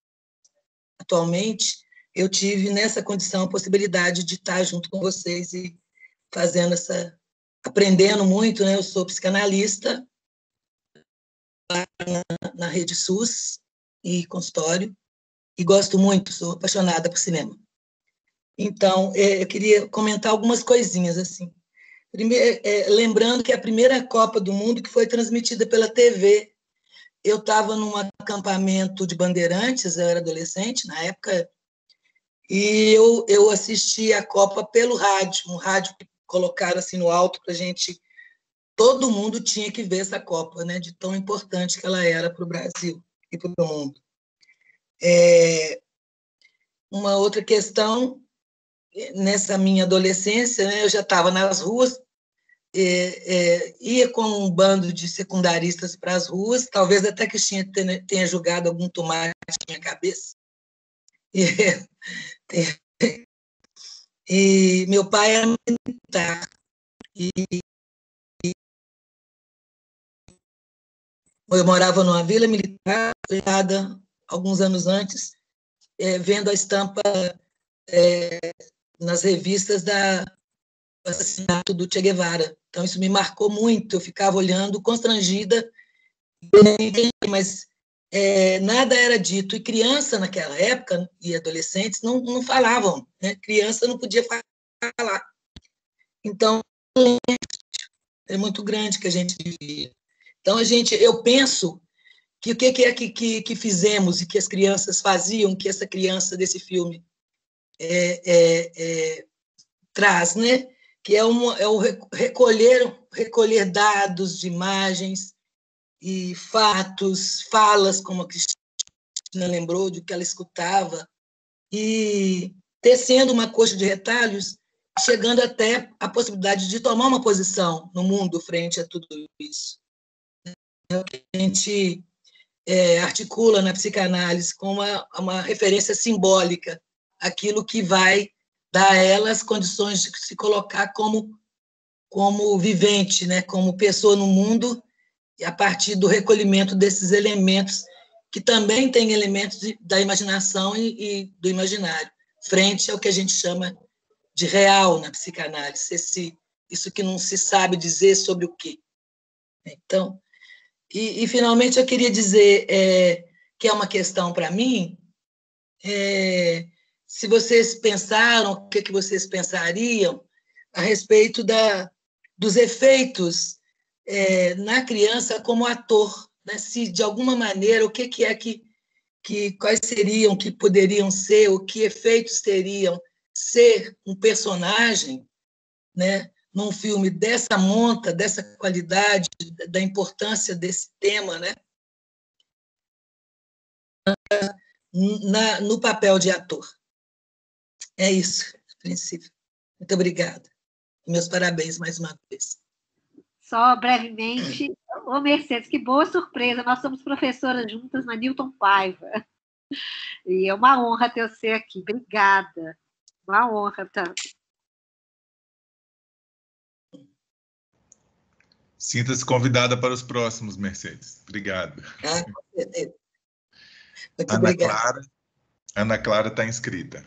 atualmente, eu tive nessa condição a possibilidade de estar junto com vocês e fazendo aprendendo muito, né? Eu sou psicanalista na Rede SUS e consultório, e gosto muito, sou apaixonada por cinema. Então, eu queria comentar algumas coisinhas, assim. Primeiro, lembrando que a primeira Copa do Mundo que foi transmitida pela TV, eu estava num acampamento de bandeirantes, eu era adolescente na época, e eu assisti a Copa pelo rádio, um rádio que colocaram assim no alto para a gente. Todo mundo tinha que ver essa Copa, né, de tão importante que ela era para o Brasil e para o mundo. Uma outra questão, nessa minha adolescência, né, eu já estava nas ruas, ia com um bando de secundaristas para as ruas, talvez até que tenha jogado algum tomate na minha cabeça. E meu pai era militar, e eu morava numa vila militar, alguns anos antes, vendo a estampa nas revistas do assassinato do Che Guevara. Então, isso me marcou muito. Eu ficava olhando, constrangida, mas nada era dito. E criança, naquela época, e adolescentes, não falavam. Né? Criança não podia falar. Então, é muito grande que a gente vivia. Então, eu penso que o que é que fizemos e que as crianças faziam, que essa criança desse filme traz, né? Que é o recolher dados de imagens e fatos, falas, como a Cristina lembrou, do que ela escutava, e tecendo uma coxa de retalhos, chegando até a possibilidade de tomar uma posição no mundo frente a tudo isso. É o que a gente articula na psicanálise com uma referência simbólica, aquilo que vai dar a ela as condições de se colocar como vivente, né, como pessoa no mundo, e a partir do recolhimento desses elementos, que também têm elementos da imaginação e do imaginário, frente ao que a gente chama de real na psicanálise, isso que não se sabe dizer sobre o quê. Então, E, finalmente, eu queria dizer que é uma questão para mim, se vocês pensaram, o que vocês pensariam a respeito dos efeitos na criança como ator, né? Se, de alguma maneira, o que quais seriam, que poderiam ser, o que efeitos teriam ser um personagem, né, num filme dessa monta, dessa qualidade, da importância desse tema, né, no papel de ator. É isso, a princípio. Muito obrigada. Meus parabéns mais uma vez. Só brevemente, ô Mercedes, que boa surpresa, nós somos professoras juntas na Newton Paiva. E é uma honra ter você aqui. Obrigada. Uma honra, tá? Sinta-se convidada para os próximos, Mercedes. Obrigado. Com certeza. Muito obrigada. Ana Clara está inscrita.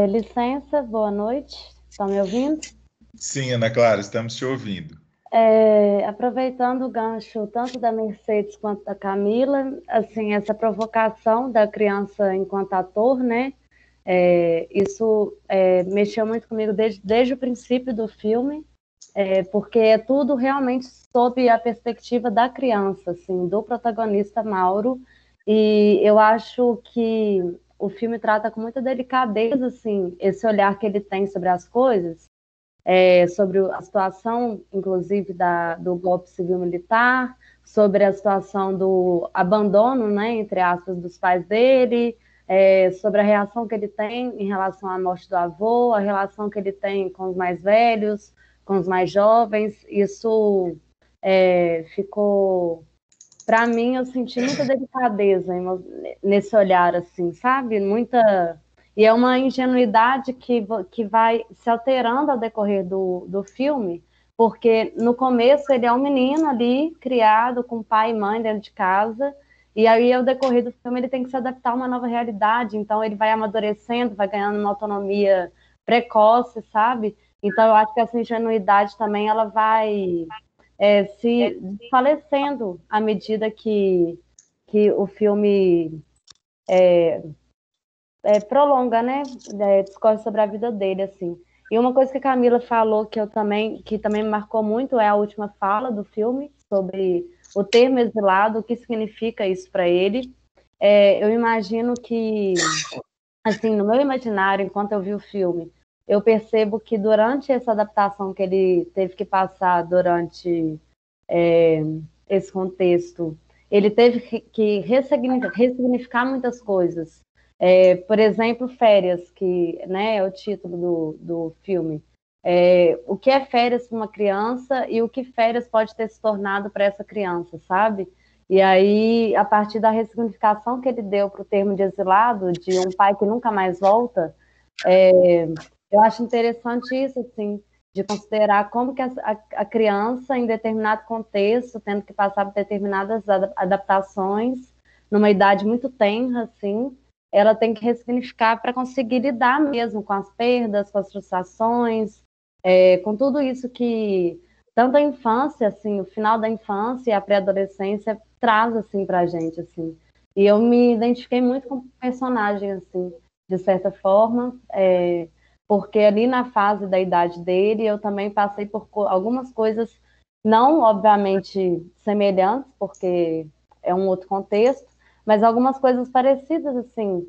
Licença, boa noite. Estão me ouvindo? Sim, Ana Clara, estamos te ouvindo. Aproveitando o gancho tanto da Mercedes quanto da Camila, assim, essa provocação da criança enquanto ator, né? Isso mexeu muito comigo desde o princípio do filme, porque é tudo realmente sob a perspectiva da criança, assim, do protagonista Mauro, e eu acho que o filme trata com muita delicadeza, assim, esse olhar que ele tem sobre as coisas, sobre a situação, inclusive, do golpe civil-militar, sobre a situação do abandono, né, entre aspas, dos pais dele, sobre a reação que ele tem em relação à morte do avô, a relação que ele tem com os mais velhos, com os mais jovens. Isso ficou... Para mim, eu senti muita delicadeza nesse olhar, assim, sabe? E é uma ingenuidade que vai se alterando ao decorrer do filme, porque no começo ele é um menino ali, criado com pai e mãe dentro de casa, e aí ao decorrer do filme ele tem que se adaptar a uma nova realidade, então ele vai amadurecendo, vai ganhando uma autonomia precoce, sabe? Então eu acho que essa ingenuidade também ela vai se falecendo à medida que o filme prolonga, né? Discorre sobre a vida dele, assim. E uma coisa que a Camila falou que também me marcou muito é a última fala do filme sobre o termo exilado, o que significa isso para ele. Eu imagino que, assim, no meu imaginário, enquanto eu vi o filme, eu percebo que durante essa adaptação que ele teve que passar durante esse contexto, ele teve que ressignificar muitas coisas. Por exemplo, Férias, que, né, é o título do filme. O que é férias para uma criança e o que férias pode ter se tornado para essa criança, sabe? E aí, a partir da ressignificação que ele deu para o termo de exilado, de um pai que nunca mais volta, eu acho interessante isso, assim, de considerar como que a criança, em determinado contexto, tendo que passar por determinadas adaptações, numa idade muito tenra, assim, ela tem que ressignificar para conseguir lidar mesmo com as perdas, com as frustrações, com tudo isso que tanto a infância, assim, o final da infância e a pré-adolescência traz, assim, para a gente, assim. E eu me identifiquei muito com o personagem, assim, de certa forma, porque ali na fase da idade dele, eu também passei por algumas coisas, não, obviamente, semelhantes, porque é um outro contexto, mas algumas coisas parecidas, assim,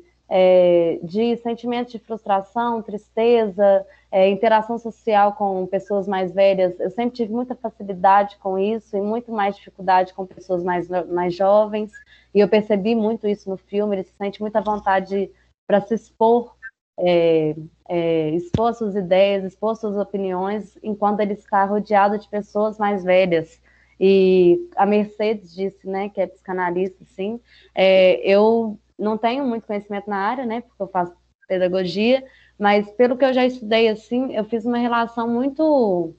de sentimentos de frustração, tristeza, interação social com pessoas mais velhas. Eu sempre tive muita facilidade com isso e muito mais dificuldade com pessoas mais jovens, e eu percebi muito isso no filme. Ele se sente muita vontade para se expor, expor suas ideias, expor suas opiniões, enquanto ele está rodeado de pessoas mais velhas. E a Mercedes disse, né, que é psicanalista, sim. Eu não tenho muito conhecimento na área, né, porque eu faço pedagogia, mas pelo que eu já estudei, assim, eu fiz uma relação muito,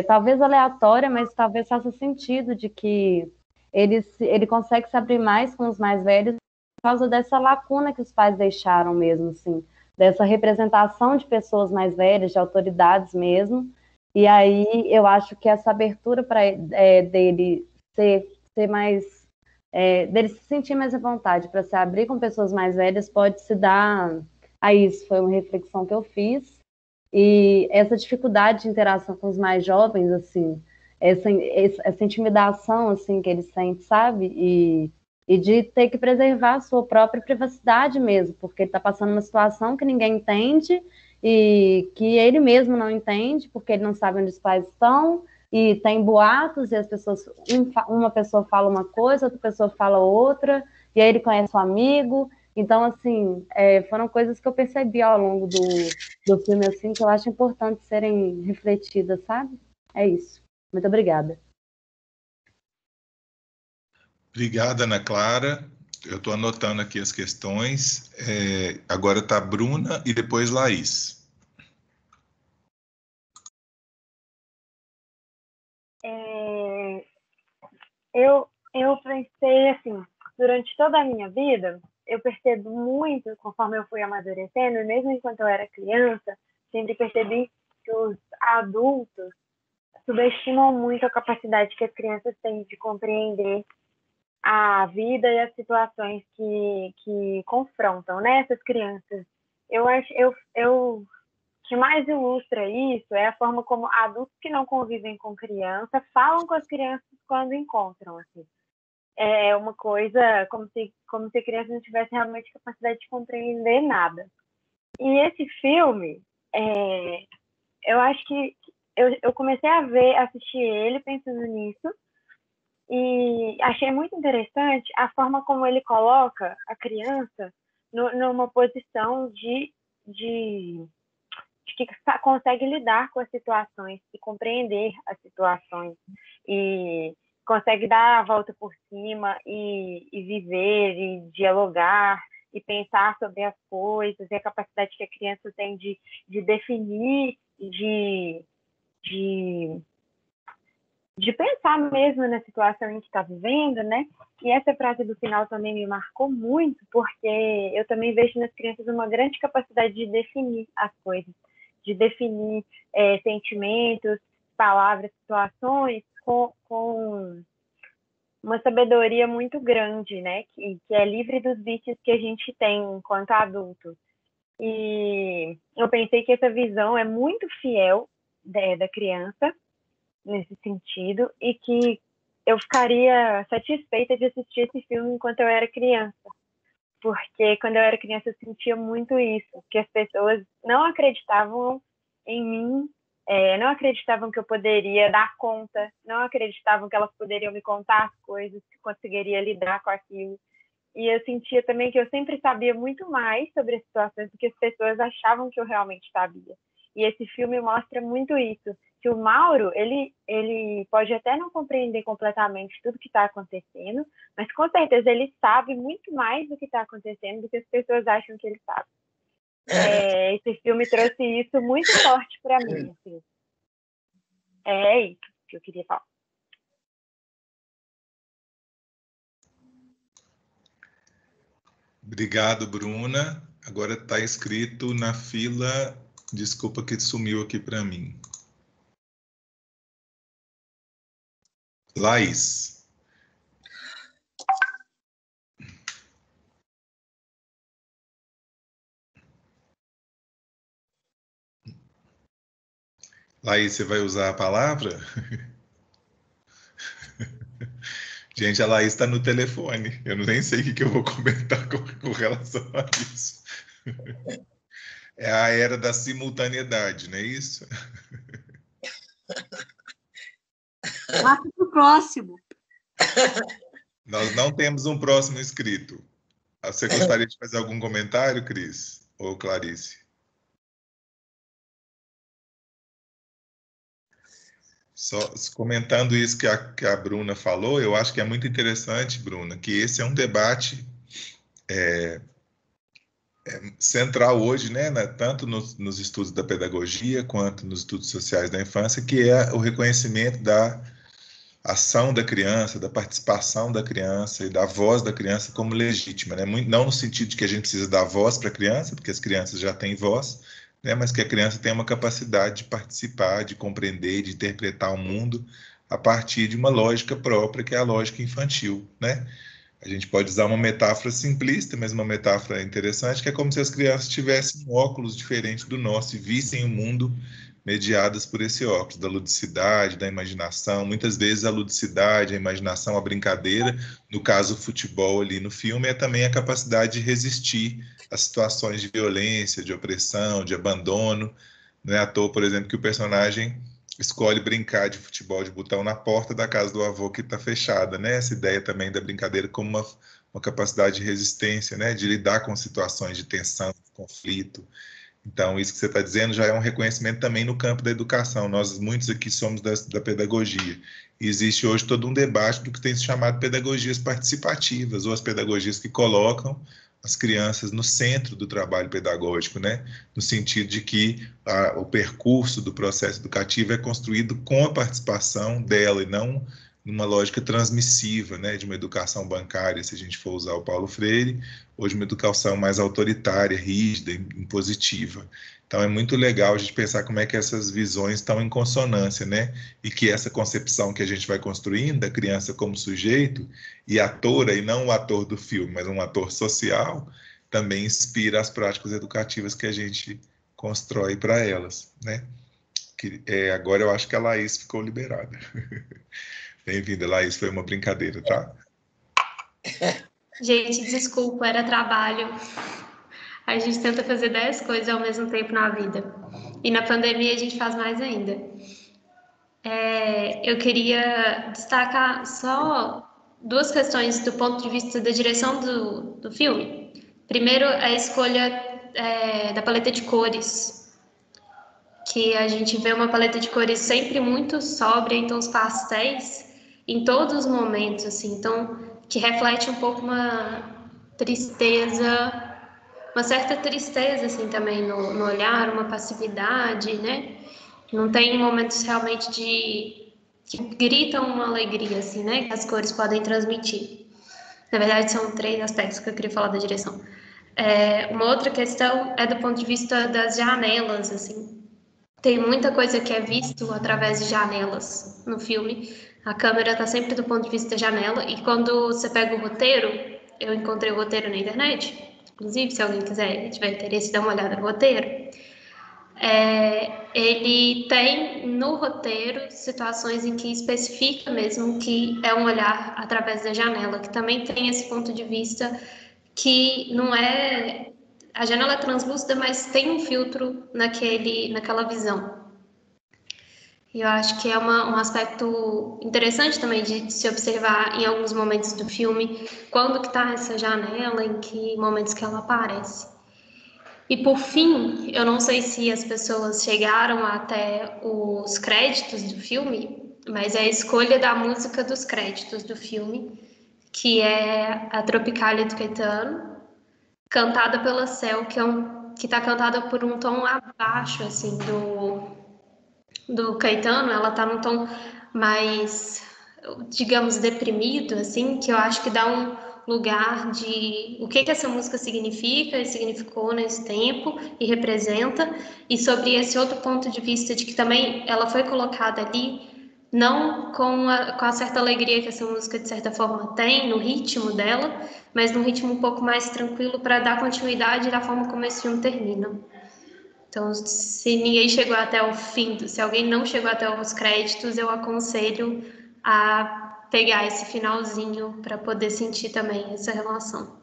talvez aleatória, mas talvez faça sentido de que ele consegue se abrir mais com os mais velhos por causa dessa lacuna que os pais deixaram mesmo, assim, dessa representação de pessoas mais velhas, de autoridades mesmo. E aí eu acho que essa abertura dele ser ser mais, dele se sentir mais à vontade para se abrir com pessoas mais velhas, pode se dar a isso. Foi uma reflexão que eu fiz. E essa dificuldade de interação com os mais jovens, assim, essa intimidação, assim, que eles sentem, sabe? E de ter que preservar a sua própria privacidade mesmo, porque ele está passando uma situação que ninguém entende e que ele mesmo não entende, porque ele não sabe onde os pais estão, e tem boatos, e as pessoas, uma pessoa fala uma coisa, outra pessoa fala outra, e aí ele conhece um amigo. Então, assim, foram coisas que eu percebi ao longo do filme, assim, que eu acho importante serem refletidas, sabe? É isso. Muito obrigada. Obrigada, Ana Clara. Eu estou anotando aqui as questões. Agora está Bruna e depois Laís. Eu pensei assim, durante toda a minha vida, eu percebo muito, conforme eu fui amadurecendo, e mesmo enquanto eu era criança, sempre percebi que os adultos subestimam muito a capacidade que as crianças têm de compreender a vida e as situações que confrontam, né, essas crianças. O que mais ilustra isso é a forma como adultos que não convivem com criança falam com as crianças quando encontram, assim. É uma coisa como se a criança não tivesse realmente capacidade de compreender nada. E esse filme, eu acho que eu comecei a assistir ele pensando nisso, e achei muito interessante a forma como ele coloca a criança numa posição de que consegue lidar com as situações e compreender as situações e consegue dar a volta por cima e viver e dialogar e pensar sobre as coisas, e a capacidade que a criança tem de definir, de pensar mesmo na situação em que está vivendo, né? E essa frase do final também me marcou muito, porque eu também vejo nas crianças uma grande capacidade de definir as coisas, de definir sentimentos, palavras, situações com uma sabedoria muito grande, né? Que é livre dos vícios que a gente tem enquanto adulto. E eu pensei que essa visão é muito fiel da criança nesse sentido, e que eu ficaria satisfeita de assistir esse filme enquanto eu era criança, porque quando eu era criança eu sentia muito isso, que as pessoas não acreditavam em mim, não acreditavam que eu poderia dar conta, não acreditavam que elas poderiam me contar as coisas, que eu conseguiria lidar com aquilo. E eu sentia também que eu sempre sabia muito mais sobre as situações do que as pessoas achavam que eu realmente sabia. E esse filme mostra muito isso, que o Mauro, ele pode até não compreender completamente tudo que está acontecendo, mas com certeza ele sabe muito mais do que está acontecendo do que as pessoas acham que ele sabe. Esse filme trouxe isso muito forte para mim. Assim. É isso que eu queria falar. Obrigado, Bruna. Agora está escrito na fila, desculpa que sumiu aqui para mim. Laís. Laís, você vai usar a palavra? Gente, a Laís está no telefone. Eu nem sei o que eu vou comentar com relação a isso. É a era da simultaneidade, não é isso? Passa para o próximo. Nós não temos um próximo inscrito. Você gostaria de fazer algum comentário, Cris? Ou Clarice? Só comentando isso que a Bruna falou, eu acho que é muito interessante, Bruna, que esse é um debate central hoje, né, tanto nos estudos da pedagogia quanto nos estudos sociais da infância, que é o reconhecimento da ação da criança, da participação da criança e da voz da criança como legítima, né? Não no sentido de que a gente precisa dar voz para a criança, porque as crianças já têm voz, né? Mas que a criança tem uma capacidade de participar, de compreender, de interpretar o mundo a partir de uma lógica própria, que é a lógica infantil, né? A gente pode usar uma metáfora simplista, mas uma metáfora interessante, que é como se as crianças tivessem um óculos diferente do nosso e vissem o mundo mediadas por esse óculos, da ludicidade, da imaginação. Muitas vezes a ludicidade, a imaginação, a brincadeira, no caso o futebol ali no filme, é também a capacidade de resistir a situações de violência, de opressão, de abandono. Não é à toa, por exemplo, que o personagem escolhe brincar de futebol de botão na porta da casa do avô que está fechada, né? Essa ideia também da brincadeira como uma capacidade de resistência, né? De lidar com situações de tensão, de conflito. Então, isso que você está dizendo já é um reconhecimento também no campo da educação. Nós, muitos aqui, somos da pedagogia. E existe hoje todo um debate do que tem se chamado pedagogias participativas, ou as pedagogias que colocam as crianças no centro do trabalho pedagógico, né? No sentido de que o percurso do processo educativo é construído com a participação dela e não numa lógica transmissiva, né? De uma educação bancária, se a gente for usar o Paulo Freire, ou de uma educação mais autoritária, rígida, impositiva. Então é muito legal a gente pensar como é que essas visões estão em consonância, né? E que essa concepção que a gente vai construindo da criança como sujeito e atora, e não o ator do filme, mas um ator social, também inspira as práticas educativas que a gente constrói para elas, né? Agora eu acho que a Laís ficou liberada. Bem-vinda, Laís, foi uma brincadeira, tá? Gente, desculpa, era trabalho. A gente tenta fazer 10 coisas ao mesmo tempo na vida. E na pandemia a gente faz mais ainda. Eu queria destacar só 2 questões do ponto de vista da direção do filme. Primeiro, a escolha da paleta de cores, que a gente vê uma paleta de cores sempre muito sóbria, em tons pastéis, em todos os momentos, assim, então, que reflete um pouco uma tristeza, uma certa tristeza, assim, também no olhar, uma passividade, né? Não tem momentos realmente que gritam uma alegria, assim, né? Que as cores podem transmitir. Na verdade, são 3 aspectos que eu queria falar da direção. Uma outra questão é do ponto de vista das janelas, assim. Tem muita coisa que é visto através de janelas no filme. A câmera está sempre do ponto de vista da janela. E quando você pega o roteiro, eu encontrei o roteiro na internet. Inclusive, se alguém tiver interesse, dá uma olhada no roteiro. Ele tem no roteiro situações em que especifica mesmo que é um olhar através da janela, que também tem esse ponto de vista que não é... A janela é translúcida, mas tem um filtro naquela visão. E eu acho que é um aspecto interessante também de se observar em alguns momentos do filme, quando que está essa janela, em que momentos que ela aparece. E por fim, eu não sei se as pessoas chegaram até os créditos do filme, mas é a escolha da música dos créditos do filme, que é a Tropicália do Caetano, cantada pela Cel, que está cantada por um tom abaixo, assim, do Caetano. Ela está num tom mais, digamos, deprimido, assim, que eu acho que dá um lugar de o que essa música significa e significou nesse tempo e representa, e sobre esse outro ponto de vista de que também ela foi colocada ali não com a certa alegria que essa música de certa forma tem no ritmo dela, mas num ritmo um pouco mais tranquilo para dar continuidade da forma como esse filme termina. Então, se ninguém chegou até o fim, se alguém não chegou até os créditos, eu aconselho a pegar esse finalzinho para poder sentir também essa relação.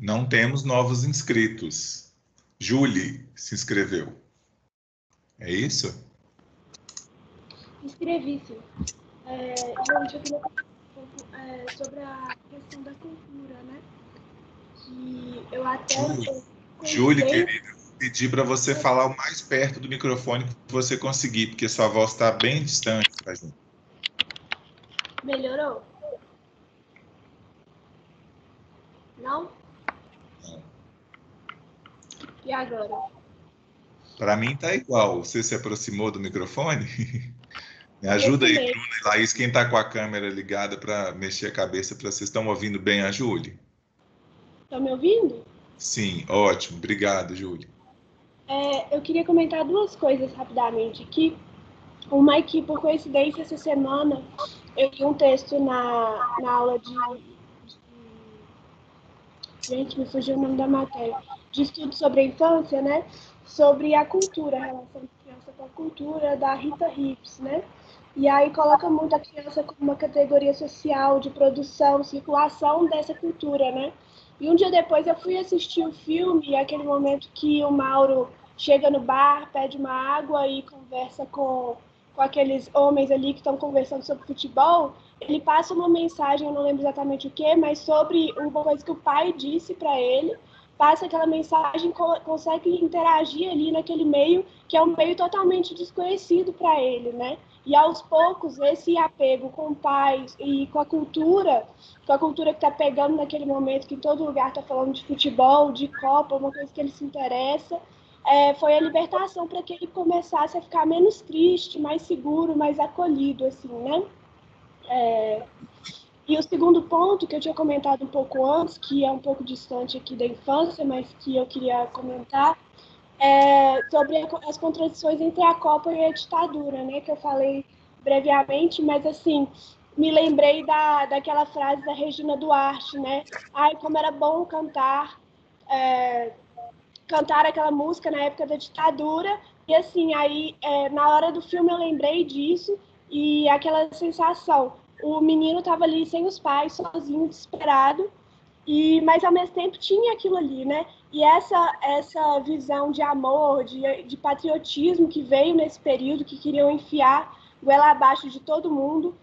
Não temos novos inscritos. Julie se inscreveu. É isso? Inscrevi, sim. Gente, eu queria falar sobre a questão da cultura, né? Que eu até... Julie, querida, pedi para você falar o mais perto do microfone que você conseguir, porque sua voz está bem distante da gente. Melhorou? Não? Não. E agora? Para mim tá igual. Você se aproximou do microfone? Me ajuda aí, Bruna e Laís, quem está com a câmera ligada para mexer a cabeça, para vocês estão ouvindo bem a Julie? Estão me ouvindo? Sim, ótimo. Obrigado, Júlia. Eu queria comentar duas coisas rapidamente aqui. Uma é que, por coincidência, essa semana eu li um texto na aula Gente, me fugiu o nome da matéria. De estudo sobre a infância, né? Sobre a cultura, a relação da criança com a cultura, da Rita Hips, né? E aí coloca muito a criança como uma categoria social de produção, circulação dessa cultura, né? E um dia depois eu fui assistir o filme, e aquele momento que o Mauro chega no bar, pede uma água e conversa com aqueles homens ali que estão conversando sobre futebol, ele passa uma mensagem, eu não lembro exatamente o que, mas sobre uma coisa que o pai disse para ele, passa aquela mensagem, consegue interagir ali naquele meio, que é um meio totalmente desconhecido para ele, né? E aos poucos, esse apego com o pai e com a cultura que está pegando naquele momento que em todo lugar está falando de futebol, de Copa, uma coisa que ele se interessa, foi a libertação para que ele começasse a ficar menos triste, mais seguro, mais acolhido, assim, né? E o segundo ponto que eu tinha comentado um pouco antes, que é um pouco distante aqui da infância, mas que eu queria comentar, é sobre as contradições entre a Copa e a ditadura, né? Que eu falei brevemente, mas assim, me lembrei daquela frase da Regina Duarte, né? Ai, como era bom cantar aquela música na época da ditadura, e assim, aí na hora do filme eu lembrei disso, e aquela sensação, o menino estava ali sem os pais, sozinho, desesperado, mas ao mesmo tempo tinha aquilo ali, né? E essa visão de amor, de patriotismo que veio nesse período, que queriam enfiar goela abaixo de todo mundo,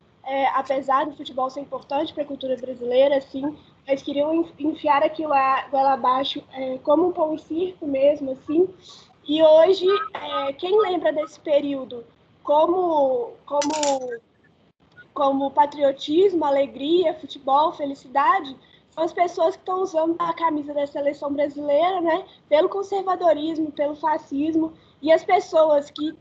apesar do futebol ser importante para a cultura brasileira, assim, mas queriam enfiar aquilo goela abaixo como um pão e circo mesmo, assim. E hoje, quem lembra desse período como patriotismo, alegria, futebol, felicidade, são as pessoas que estão usando a camisa da seleção brasileira, né, pelo conservadorismo, pelo fascismo, e as pessoas que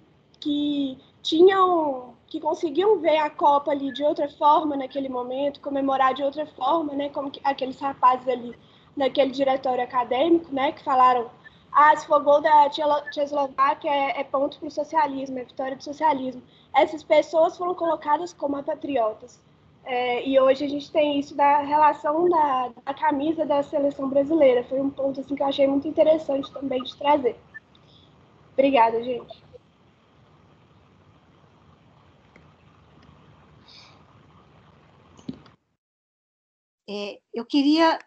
conseguiam ver a Copa ali de outra forma naquele momento, comemorar de outra forma, né, como aqueles rapazes ali naquele diretório acadêmico, né, que falaram: se for gol da Tchecoslováquia é ponto para o socialismo, é vitória do socialismo. Essas pessoas foram colocadas como patriotas. E hoje a gente tem isso da relação da camisa da seleção brasileira. Foi um ponto assim, que eu achei muito interessante também de trazer. Obrigada, gente. Eu queria...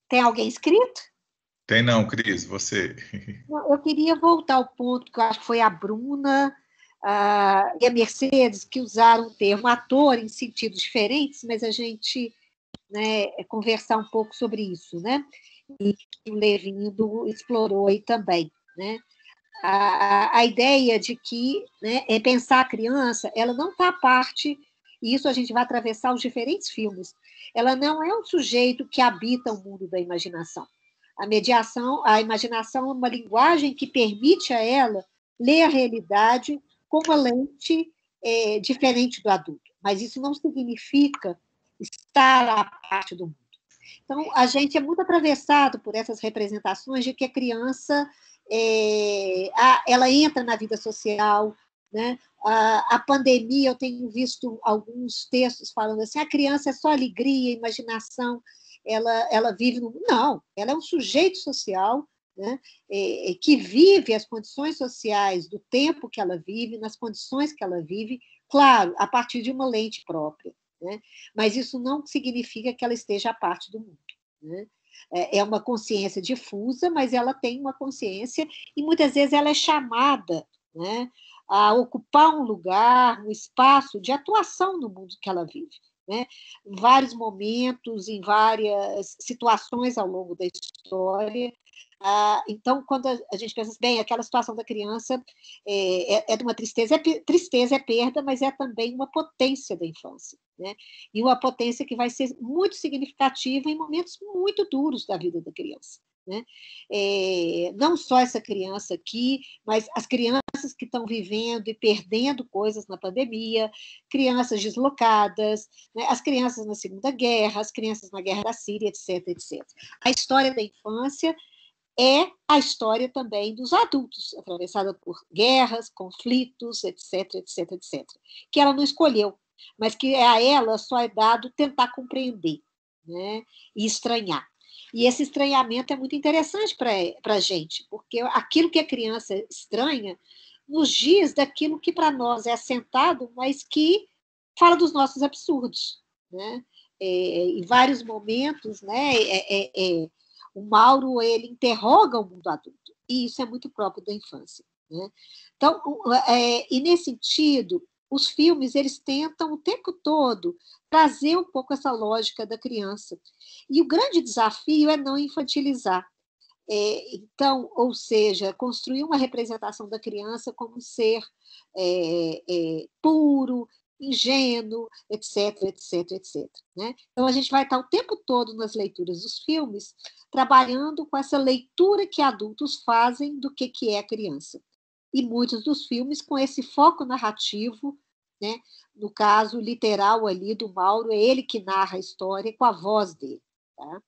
Tem alguém inscrito? Tem não, Cris, você. Eu queria voltar ao ponto que eu acho que foi a Bruna e a Mercedes que usaram o termo ator em sentidos diferentes, mas a gente, né, conversar um pouco sobre isso, né? E o Levindo explorou aí também, né? A ideia de que, né, pensar a criança, ela não está à parte, e isso a gente vai atravessar os diferentes filmes, ela não é um sujeito que habita o mundo da imaginação. A imaginação é uma linguagem que permite a ela ler a realidade com uma lente diferente do adulto, mas isso não significa estar à parte do mundo. Então, a gente é muito atravessado por essas representações de que a criança ela entra na vida social, né? A pandemia, eu tenho visto alguns textos falando assim, a criança é só alegria, imaginação, ela vive no... Não, ela é um sujeito social, né? Que vive as condições sociais do tempo que ela vive, nas condições que ela vive, claro, a partir de uma lente própria, né? Mas isso não significa que ela esteja à parte do mundo, né? É uma consciência difusa, mas ela tem uma consciência e muitas vezes ela é chamada, né, a ocupar um lugar, um espaço de atuação no mundo que ela vive, né? Em vários momentos, em várias situações ao longo da história. Então, quando a gente pensa bem, aquela situação da criança de uma tristeza, tristeza é perda, mas é também uma potência da infância, né? E uma potência que vai ser muito significativa em momentos muito duros da vida da criança, né? Não só essa criança aqui, mas as crianças que estão vivendo e perdendo coisas na pandemia, crianças deslocadas, né? As crianças na Segunda Guerra, as crianças na Guerra da Síria, etc, etc. A história da infância é a história também dos adultos, atravessada por guerras, conflitos, etc, etc, etc, que ela não escolheu, mas que a ela só é dado tentar compreender, né? E estranhar. E esse estranhamento é muito interessante para a gente, porque aquilo que a criança estranha nos diz daquilo que para nós é assentado, mas que fala dos nossos absurdos, né? Em vários momentos, né? O Mauro ele interroga o mundo adulto, e isso é muito próprio da infância, né? Então, e nesse sentido, os filmes eles tentam o tempo todo trazer um pouco essa lógica da criança. E o grande desafio é não infantilizar. Então, ou seja, construir uma representação da criança como um ser puro, ingênuo, etc, etc, etc. Né? Então, a gente vai estar o tempo todo nas leituras dos filmes trabalhando com essa leitura que adultos fazem do que é a criança. E muitos dos filmes com esse foco narrativo, né? No caso literal ali do Mauro, é ele que narra a história com a voz dele. Tá?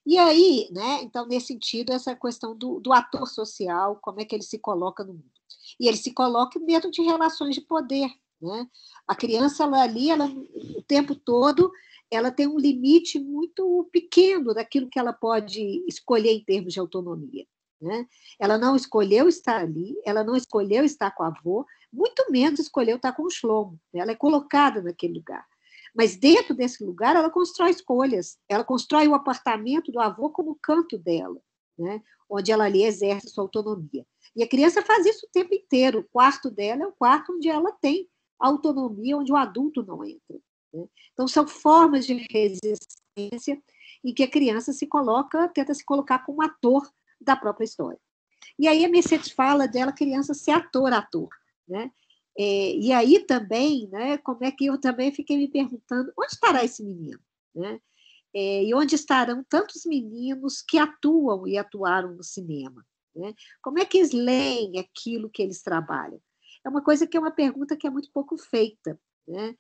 E aí, né? Então, nesse sentido, essa questão do ator social, como é que ele se coloca no mundo. E ele se coloca dentro de relações de poder. Né? A criança o tempo todo, ela tem um limite muito pequeno daquilo que ela pode escolher em termos de autonomia. Né? Ela não escolheu estar ali, ela não escolheu estar com a avó, muito menos escolheu estar com o Shlomo. Né? Ela é colocada naquele lugar. Mas dentro desse lugar, ela constrói escolhas. Ela constrói o apartamento do avô como o canto dela, né? Onde ela ali exerce sua autonomia. E a criança faz isso o tempo inteiro. O quarto dela é o quarto onde ela tem autonomia, onde o adulto não entra. Né? Então, são formas de resistência em que a criança tenta se colocar como ator da própria história. E aí a Mercedes fala dela, criança ser ator, né? E aí também, né, como é que eu também fiquei me perguntando, onde estará esse menino? Né? E onde estarão tantos meninos que atuam e atuaram no cinema? Né? Como é que eles leem aquilo que eles trabalham? É uma coisa que é uma pergunta que é muito pouco feita. Né?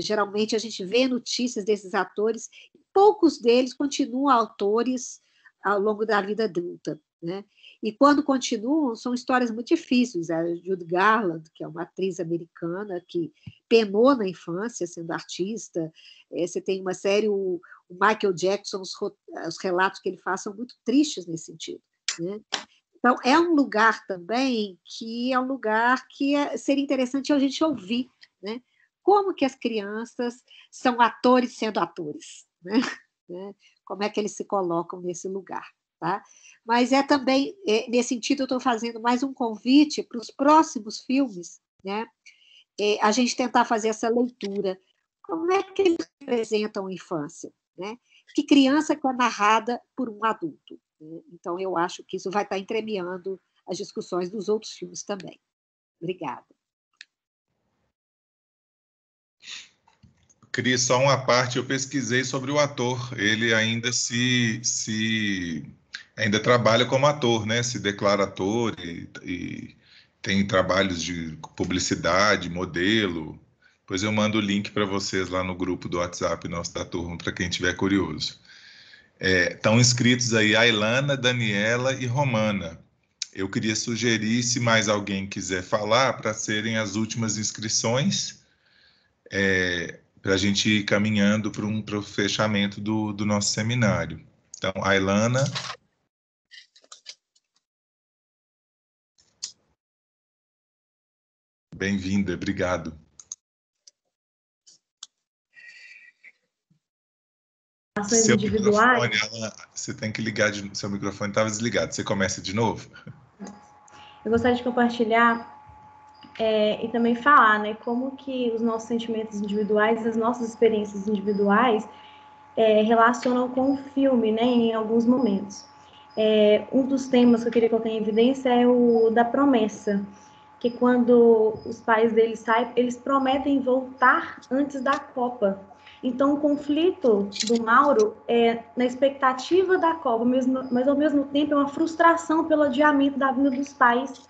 Geralmente a gente vê notícias desses atores, poucos deles continuam autores ao longo da vida adulta. Né? E quando continuam, são histórias muito difíceis. A Judy Garland, que é uma atriz americana que penou na infância sendo artista. Você tem uma série, o Michael Jackson, os relatos que ele faz são muito tristes nesse sentido. Né? Então, é um lugar também que é um lugar que seria interessante a gente ouvir. Né? Como que as crianças são atores sendo atores? Né? Como é que eles se colocam nesse lugar? Tá? Mas também, nesse sentido, eu estou fazendo mais um convite para os próximos filmes, né? A gente tentar fazer essa leitura. Como é que eles representam a infância? Né? Que criança que é narrada por um adulto? Né? Então, eu acho que isso vai estar entremeando as discussões dos outros filmes também. Obrigada. Cris, só uma parte, eu pesquisei sobre o ator. Ele ainda ainda trabalha como ator, né? Se declara ator e tem trabalhos de publicidade, modelo. Depois eu mando o link para vocês lá no grupo do WhatsApp nosso da turma, para quem tiver curioso. Estão inscritos aí a Ilana, Daniela e Romana. Eu queria sugerir, se mais alguém quiser falar, para serem as últimas inscrições, para a gente ir caminhando para o fechamento do nosso seminário. Então, a Ilana. Bem-vinda, obrigado. Seu individuais. Microfone, você tem que ligar, seu microfone estava desligado. Você começa de novo? Eu gostaria de compartilhar e também falar, né, como que os nossos sentimentos individuais, as nossas experiências individuais relacionam com o filme, né, em alguns momentos. Um dos temas que eu queria colocar em evidência é o da promessa, que quando os pais deles saem, eles prometem voltar antes da Copa. Então, o conflito do Mauro é na expectativa da Cobra, mas ao mesmo tempo é uma frustração pelo adiamento da vinda dos pais.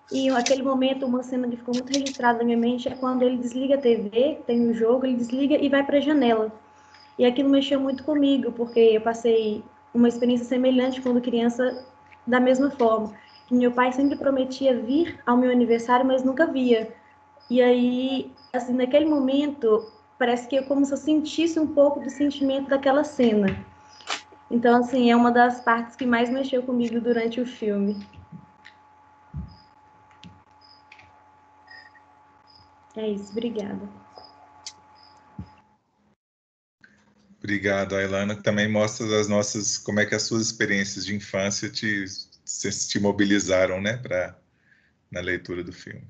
E naquele momento, uma cena que ficou muito registrada na minha mente é quando ele desliga a TV, tem o jogo, ele desliga e vai para a janela. E aquilo mexeu muito comigo, porque eu passei uma experiência semelhante quando criança, da mesma forma. Meu pai sempre prometia vir ao meu aniversário, mas nunca via. E aí, assim, naquele momento, parece que é como se eu sentisse um pouco do sentimento daquela cena. Então, assim, é uma das partes que mais mexeu comigo durante o filme. É isso, obrigada. Obrigado, Ailana, que também mostra como é que as suas experiências de infância te mobilizaram, né, na leitura do filme.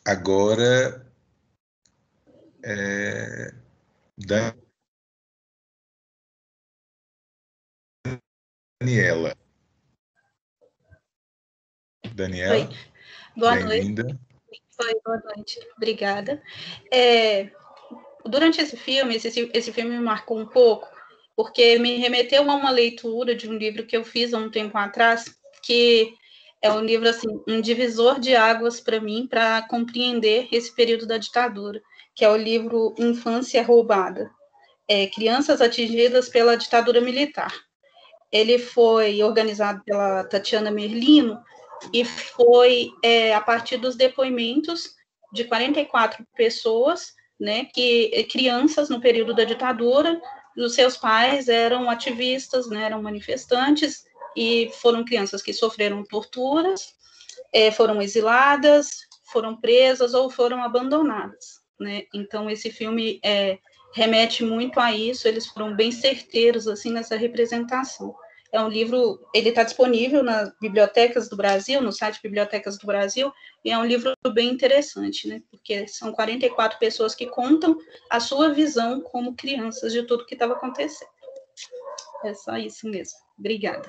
Agora, Daniela. Daniela, oi. Boa bem-vinda. Oi, boa noite. Obrigada. Durante esse filme me marcou um pouco, porque me remeteu a uma leitura de um livro que eu fiz há um tempo atrás, que é um livro, assim, um divisor de águas para mim, para compreender esse período da ditadura, que é o livro Infância Roubada, Crianças Atingidas pela Ditadura Militar. Ele foi organizado pela Tatiana Merlino e foi a partir dos depoimentos de 44 pessoas, né, crianças no período da ditadura, os seus pais eram ativistas, né, eram manifestantes, e foram crianças que sofreram torturas, foram exiladas, foram presas ou foram abandonadas, né? Então, esse filme remete muito a isso, eles foram bem certeiros, assim, nessa representação. É um livro, ele está disponível nas bibliotecas do Brasil, no site Bibliotecas do Brasil, e é um livro bem interessante, né? Porque são 44 pessoas que contam a sua visão como crianças de tudo que estava acontecendo. É só isso mesmo. Obrigada.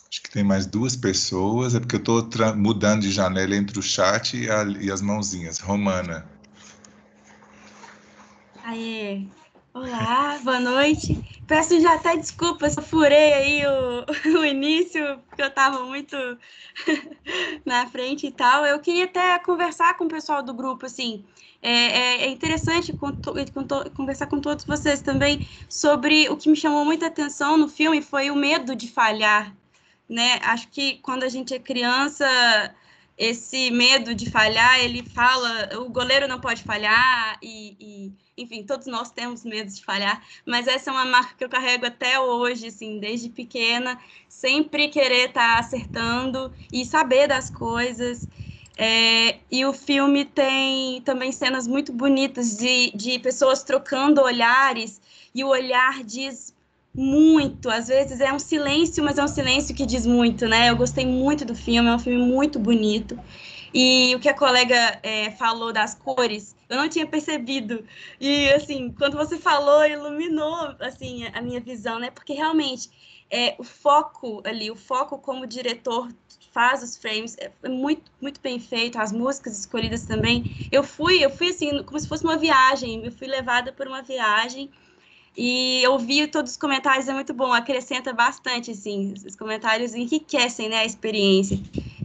Acho que tem mais duas pessoas, é porque eu estou mudando de janela entre o chat e as mãozinhas. Romana. Aê. Olá, boa noite. Peço já até desculpas, eu furei aí o início, porque eu estava muito na frente e tal. Eu queria até conversar com o pessoal do grupo, assim. É interessante conversar com todos vocês também sobre o que me chamou muita atenção no filme, foi o medo de falhar, né? Acho que quando a gente é criança, esse medo de falhar, ele fala, o goleiro não pode falhar, enfim, todos nós temos medo de falhar, mas essa é uma marca que eu carrego até hoje, assim, desde pequena, sempre querer estar acertando e saber das coisas. E o filme tem também cenas muito bonitas de pessoas trocando olhares, e o olhar diz muito, às vezes é um silêncio, mas é um silêncio que diz muito, né? Eu gostei muito do filme, é um filme muito bonito. E o que a colega falou das cores, eu não tinha percebido. E, assim, quando você falou, iluminou, assim, a minha visão, né? Porque, realmente, o foco ali, o foco como o diretor faz os frames, é muito, muito bem feito, as músicas escolhidas também. Eu fui, assim, como se fosse uma viagem, eu fui levada por uma viagem, e ouvir todos os comentários é muito bom, acrescenta bastante, assim, os comentários enriquecem, né, a experiência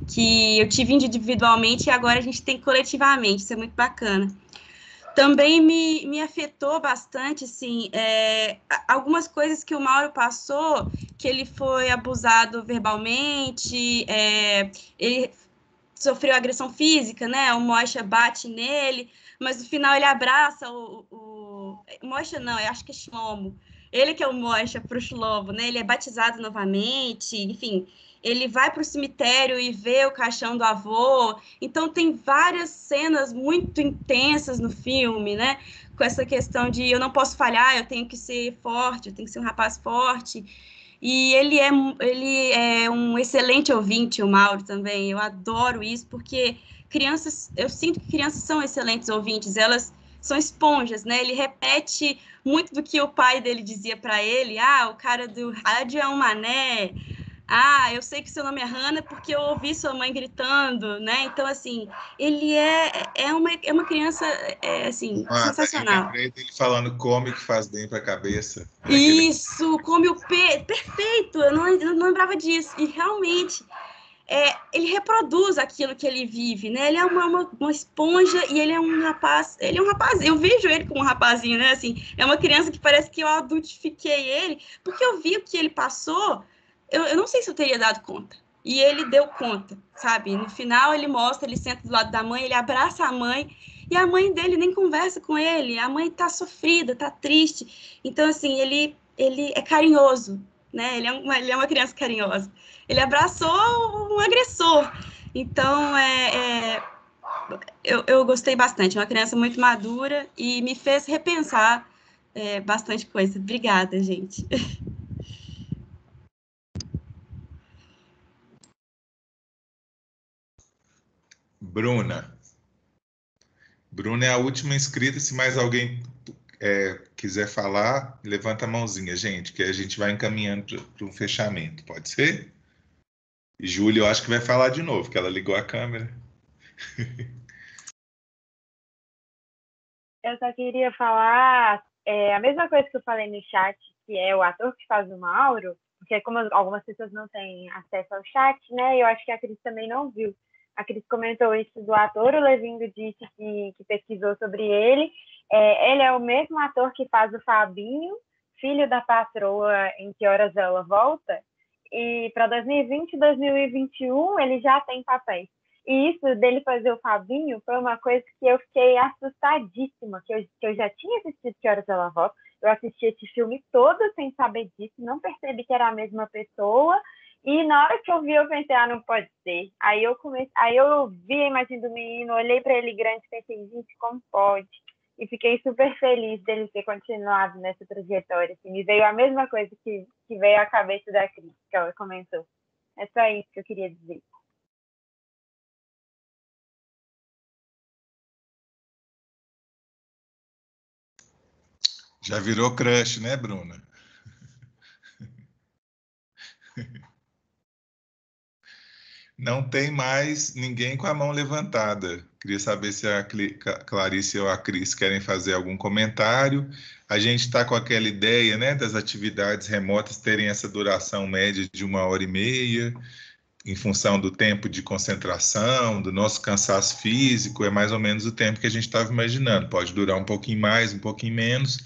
que eu tive individualmente e agora a gente tem coletivamente, isso é muito bacana. Também me afetou bastante, assim, algumas coisas que o Mauro passou, que ele foi abusado verbalmente, ele sofreu agressão física, né, o Moisha bate nele, mas no final ele abraça o Moisha não, eu acho que é Shlomo, ele que é o Moisha para o Shlomo, né, ele é batizado novamente, enfim, ele vai para o cemitério e vê o caixão do avô, então tem várias cenas muito intensas no filme, né, com essa questão de eu não posso falhar, eu tenho que ser forte, eu tenho que ser um rapaz forte, e ele é um excelente ouvinte, o Mauro também, eu adoro isso, porque crianças, eu sinto que crianças são excelentes ouvintes, elas são esponjas, né? Ele repete muito do que o pai dele dizia para ele. O cara do rádio é um mané. Eu sei que seu nome é Hannah porque eu ouvi sua mãe gritando, né? Então, assim, ele é uma criança, assim, sensacional. Eu lembrei dele falando come que faz bem para a cabeça. Isso, come o perfeito, eu não lembrava disso. E realmente, ele reproduz aquilo que ele vive, né? Ele é uma esponja e ele é um rapaz, eu vejo ele como um rapazinho, né? Assim, é uma criança que parece que eu adultifiquei ele, porque eu vi o que ele passou, eu não sei se eu teria dado conta. E ele deu conta, sabe? No final ele mostra, ele senta do lado da mãe, ele abraça a mãe, e a mãe dele nem conversa com ele, a mãe tá sofrida, tá triste. Então, assim, ele é carinhoso, né? Ele é uma criança carinhosa. Ele abraçou um agressor. Então, eu gostei bastante. É uma criança muito madura e me fez repensar bastante coisa. Obrigada, gente. Bruna. Bruna é a última inscrita. Se mais alguém quiser falar, levanta a mãozinha, gente, que a gente vai encaminhando para o fechamento. Pode ser? E Júlia, eu acho que vai falar de novo, que ela ligou a câmera. Eu só queria falar a mesma coisa que eu falei no chat, que é o ator que faz o Mauro, porque como algumas pessoas não têm acesso ao chat, né? Eu acho que a Cris também não viu. A Cris comentou isso do ator, o Levindo disse que pesquisou sobre ele. Ele é o mesmo ator que faz o Fabinho, filho da patroa em Que Horas Ela Volta, e para 2020 e 2021 ele já tem papéis. E isso dele fazer o Fabinho foi uma coisa que eu fiquei assustadíssima, que eu já tinha assistido Que Horas Ela Volta, eu assisti esse filme todo sem saber disso, não percebi que era a mesma pessoa, e na hora que eu vi, eu pensei, não pode ser. Aí eu vi a imagem do menino, olhei para ele grande e pensei, gente, como pode? E fiquei super feliz dele ter continuado nessa trajetória. Assim, me veio a mesma coisa que veio à cabeça da Cris, que ela comentou. É só isso que eu queria dizer. Já virou crush, né, Bruna? Não tem mais ninguém com a mão levantada. Queria saber se a Clarice ou a Cris querem fazer algum comentário. A gente está com aquela ideia, né, das atividades remotas terem essa duração média de 1h30, em função do tempo de concentração, do nosso cansaço físico, é mais ou menos o tempo que a gente estava imaginando. Pode durar um pouquinho mais, um pouquinho menos,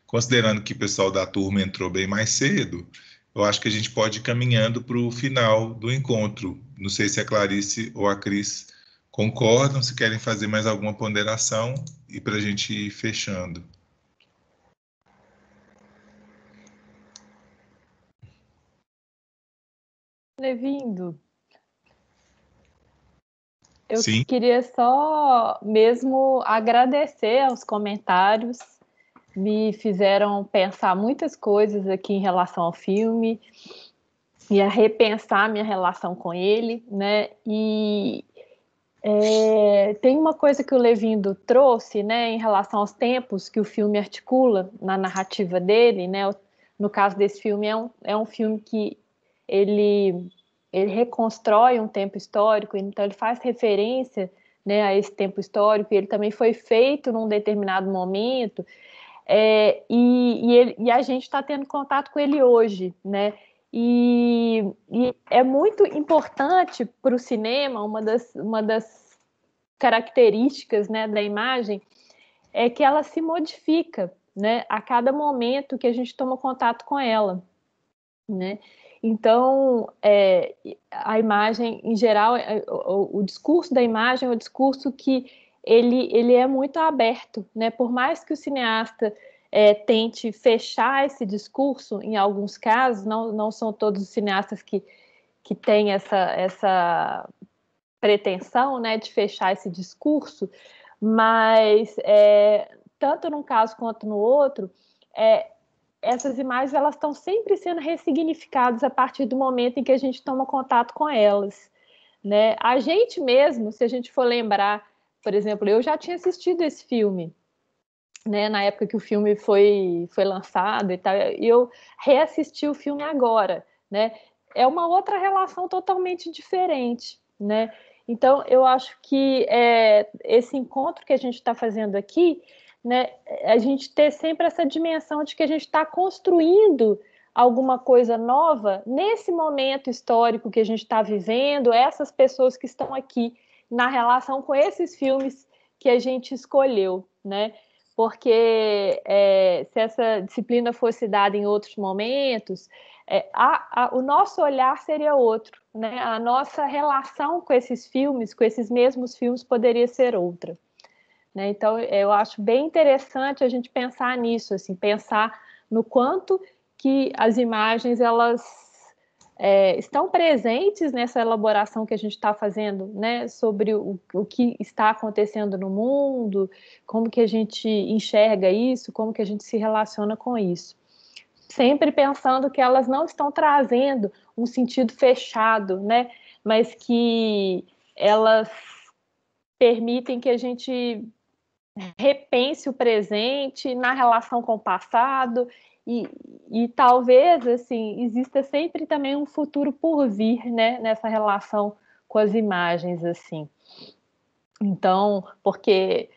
considerando que o pessoal da turma entrou bem mais cedo. Eu acho que a gente pode ir caminhando para o final do encontro. Não sei se a Clarice ou a Cris concordam, se querem fazer mais alguma ponderação e para a gente ir fechando. Levindo, eu Sim. queria só mesmo agradecer aos comentários, me fizeram pensar muitas coisas aqui em relação ao filme e a repensar minha relação com ele, né? E tem uma coisa que o Levindo trouxe, né, em relação aos tempos que o filme articula na narrativa dele, né? No caso desse filme, é um filme que ele reconstrói um tempo histórico, então ele faz referência, né, a esse tempo histórico, e ele também foi feito num determinado momento, e a gente está tendo contato com ele hoje, né? E é muito importante para o cinema, uma das características, né, da imagem é que ela se modifica, né, a cada momento que a gente toma contato com ela, né? Então, a imagem, em geral, o discurso da imagem é um discurso que ele é muito aberto, né? Por mais que o cineasta tente fechar esse discurso, em alguns casos, não são todos os cineastas que têm essa pretensão, né, de fechar esse discurso, mas tanto num caso quanto no outro, essas imagens elas estão sempre sendo ressignificadas a partir do momento em que a gente toma contato com elas, né? A gente mesmo, se a gente for lembrar, por exemplo, eu já tinha assistido esse filme, né, na época que o filme foi lançado e tal, e eu reassisti o filme agora, né? É uma outra relação totalmente diferente, né? Então, eu acho que esse encontro que a gente está fazendo aqui, né, a gente ter sempre essa dimensão de que a gente está construindo alguma coisa nova nesse momento histórico que a gente está vivendo, essas pessoas que estão aqui na relação com esses filmes que a gente escolheu, né? Porque se essa disciplina fosse dada em outros momentos, o nosso olhar seria outro, né? A nossa relação com esses filmes, com esses mesmos filmes, poderia ser outra, né? Então, eu acho bem interessante a gente pensar nisso, assim, pensar no quanto que as imagens elas estão presentes nessa elaboração que a gente está fazendo, né, sobre o que está acontecendo no mundo, como que a gente enxerga isso, como que a gente se relaciona com isso. Sempre pensando que elas não estão trazendo um sentido fechado, né, mas que elas permitem que a gente repense o presente na relação com o passado e talvez assim exista sempre também um futuro por vir, né, nessa relação com as imagens assim. Então, porque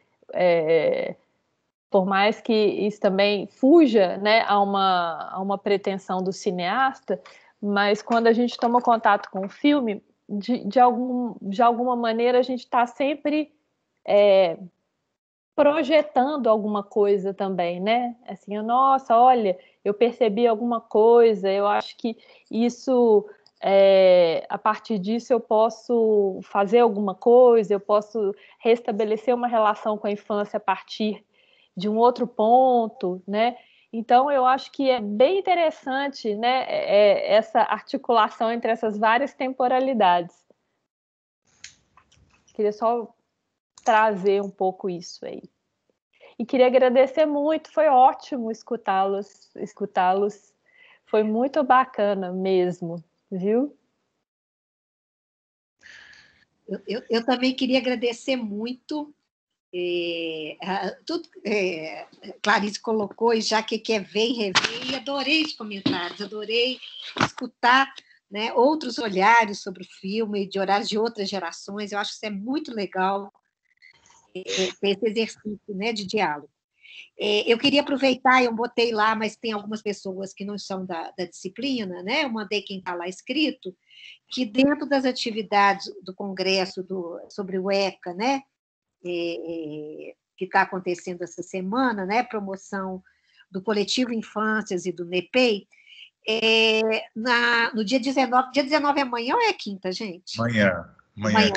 por mais que isso também fuja, né, a uma pretensão do cineasta, mas quando a gente toma contato com o filme, de alguma maneira a gente está sempre projetando alguma coisa também, né? Assim, nossa, olha, eu percebi alguma coisa, eu acho que isso, a partir disso eu posso fazer alguma coisa, eu posso restabelecer uma relação com a infância a partir de um outro ponto, né? Então, eu acho que é bem interessante, né, essa articulação entre essas várias temporalidades. Queria só trazer um pouco isso aí. E queria agradecer muito, foi ótimo escutá-los. Foi muito bacana mesmo, viu? Eu também queria agradecer muito tudo Clarice colocou, e já que quer ver e rever, e adorei os comentários, adorei escutar, né, outros olhares sobre o filme, de olhares de outras gerações. Eu acho que isso é muito legal, ter esse exercício, né, de diálogo. Eu queria aproveitar, eu botei lá, mas tem algumas pessoas que não são da disciplina, né? Eu mandei quem está lá escrito, que dentro das atividades do Congresso sobre o ECA, né? Que está acontecendo essa semana, né? Promoção do Coletivo Infâncias e do NEPEI, no dia 19 é amanhã ou é quinta, gente? Amanhã.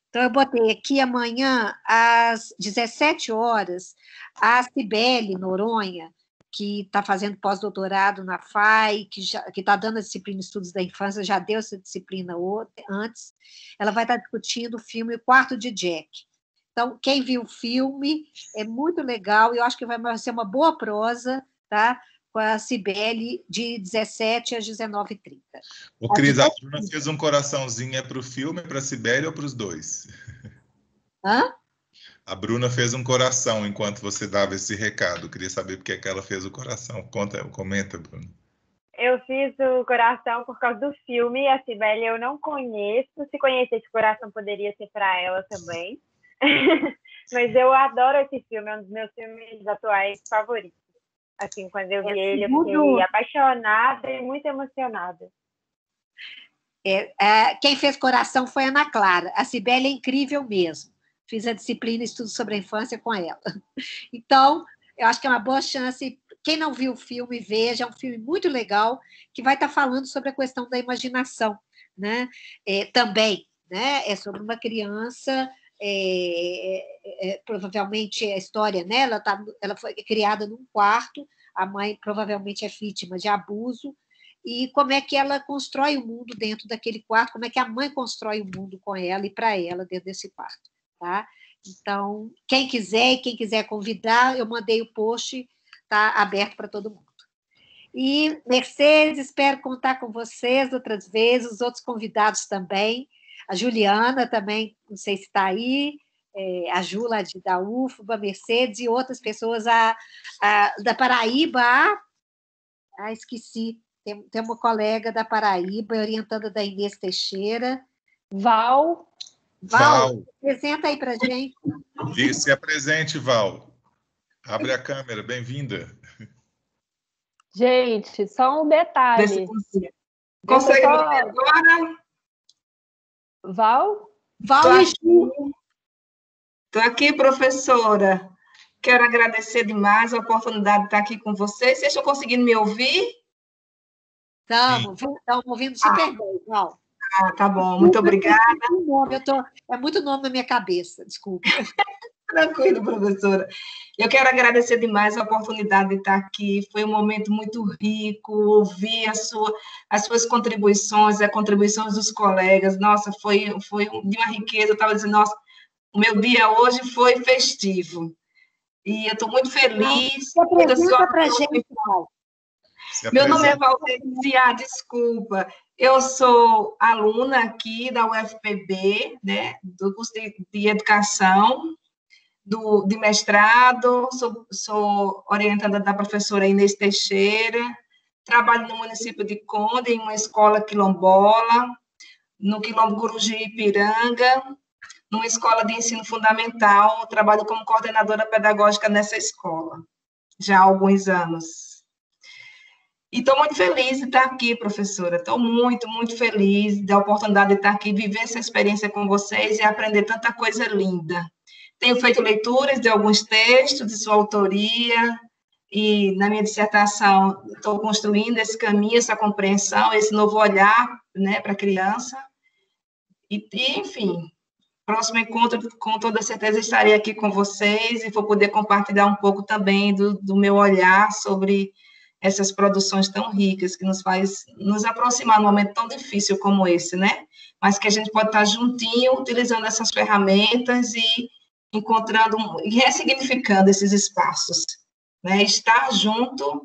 Então, eu botei aqui amanhã, às 17 horas, a Cibele Noronha, que está fazendo pós-doutorado na FAI, que está dando a disciplina de Estudos da Infância, já deu essa disciplina antes, ela vai estar discutindo o filme O Quarto de Jack. Então, quem viu o filme, é muito legal, e eu acho que vai ser uma boa prosa, tá? Com a Cibele, de 17 às 19h30. Ô, Cris, a Bruna fez um coraçãozinho para o filme, para a Cibele ou para os dois? Hã? A Bruna fez um coração enquanto você dava esse recado. Queria saber por que ela fez o coração. Comenta, Bruna. Eu fiz o coração por causa do filme. A Cibele eu não conheço. Se conhecesse o coração, poderia ser para ela também. Mas eu adoro esse filme. É um dos meus filmes atuais favoritos. Assim, quando eu vi ele, eu fiquei apaixonada e muito emocionada. Quem fez coração foi a Ana Clara. A Cibele é incrível mesmo. Fiz a disciplina Estudos sobre a Infância com ela. Então, eu acho que é uma boa chance. Quem não viu o filme, veja. É um filme muito legal, que vai estar falando sobre a questão da imaginação, né? Também, né? É sobre uma criança, provavelmente a história, né? Ela foi criada num quarto, a mãe provavelmente é vítima de abuso, e como é que ela constrói o mundo dentro daquele quarto, como é que a mãe constrói o mundo com ela e para ela dentro desse quarto. Tá? Então, quem quiser convidar, eu mandei o post, está aberto para todo mundo. E, Mercedes, espero contar com vocês outras vezes, os outros convidados também, a Juliana também, não sei se está aí, a Jula da UFBA, Mercedes e outras pessoas da Paraíba. Esqueci. Tem uma colega da Paraíba, orientanda da Inês Teixeira. Val, apresenta aí para a gente. Se apresente, Val. Abre a câmera, bem-vinda. Gente, só um detalhe. Consegue me ver agora? Val? Estou aqui, professora. Quero agradecer demais a oportunidade de estar aqui com vocês. Vocês estão conseguindo me ouvir? Estamos ouvindo super bem, Val. Tá bom, muito obrigada. É muito nome na minha cabeça, desculpa. Tranquilo, professora. Eu quero agradecer demais a oportunidade de estar aqui. Foi um momento muito rico, ouvir as suas contribuições, as contribuições dos colegas. Nossa, foi de uma riqueza. Eu estava dizendo, nossa, o meu dia hoje foi festivo. E eu estou muito feliz. Se apresenta para a gente, Val. Meu nome é Valdezia, desculpa. Eu sou aluna aqui da UFPB, né, do curso de Educação, de mestrado, sou orientada da professora Inês Teixeira, trabalho no município de Conde, em uma escola quilombola, no Quilombo Guruji Ipiranga, numa escola de ensino fundamental, trabalho como coordenadora pedagógica nessa escola, já há alguns anos. E estou muito feliz de estar aqui, professora. Estou muito, muito feliz da oportunidade de estar aqui, viver essa experiência com vocês e aprender tanta coisa linda. Tenho feito leituras de alguns textos de sua autoria e, na minha dissertação, estou construindo esse caminho, essa compreensão, esse novo olhar, né, para a criança. E, enfim, próximo encontro, com toda certeza, estarei aqui com vocês e vou poder compartilhar um pouco também do meu olhar sobre essas produções tão ricas, que nos faz nos aproximar num momento tão difícil como esse, né? Mas que a gente pode estar juntinho, utilizando essas ferramentas e encontrando e ressignificando esses espaços, né? Estar junto,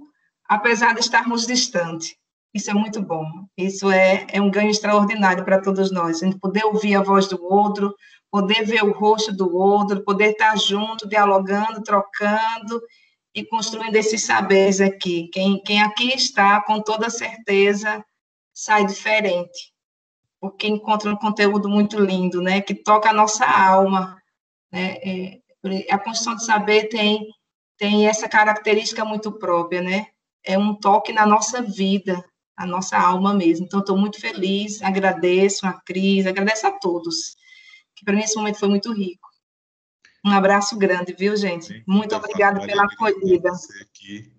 apesar de estarmos distantes. Isso é muito bom. Isso é um ganho extraordinário para todos nós. A gente poder ouvir a voz do outro, poder ver o rosto do outro, poder estar junto, dialogando, trocando e construindo esses saberes aqui. Quem aqui está, com toda certeza, sai diferente, porque encontra um conteúdo muito lindo, né, que toca a nossa alma, né? A construção do saber tem essa característica muito própria, né, é um toque na nossa vida, a nossa alma mesmo. Então, estou muito feliz, agradeço a Cris, agradeço a todos, que para mim esse momento foi muito rico. Um abraço grande, viu, gente? Muito obrigada pela acolhida.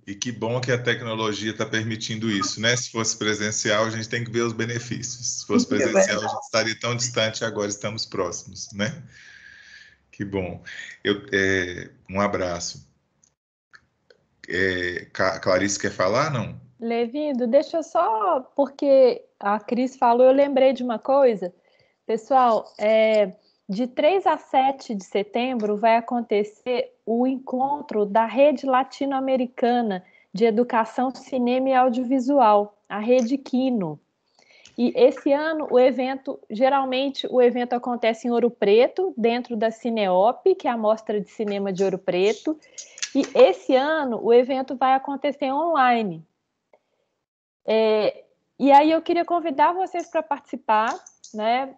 E que bom que a tecnologia está permitindo isso, né? Se fosse presencial, a gente tem que ver os benefícios. Se fosse presencial, a gente estaria tão distante, agora estamos próximos, né? Que bom. Um abraço. Clarice quer falar, não? Levindo, deixa eu só, porque a Cris falou, eu lembrei de uma coisa. Pessoal, de 3 a 7 de setembro vai acontecer o encontro da Rede Latino-Americana de Educação, Cinema e Audiovisual, a Rede Quino. E esse ano geralmente o evento acontece em Ouro Preto, dentro da Cineop, que é a Mostra de Cinema de Ouro Preto. E esse ano o evento vai acontecer online. E aí eu queria convidar vocês para participar, né?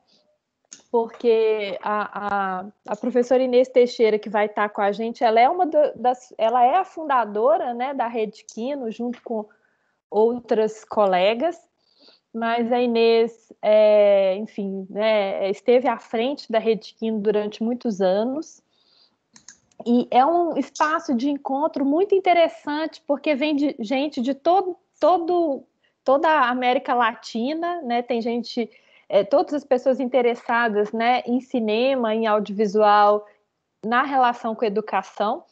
Porque a professora Inês Teixeira, que vai estar com a gente, ela é a fundadora, né, da Rede Quino, junto com outras colegas, mas a Inês, enfim, né, esteve à frente da Rede Quino durante muitos anos, e é um espaço de encontro muito interessante, porque vem de gente de toda a América Latina, né, tem gente... todas as pessoas interessadas, né, em cinema, em audiovisual, na relação com a educação.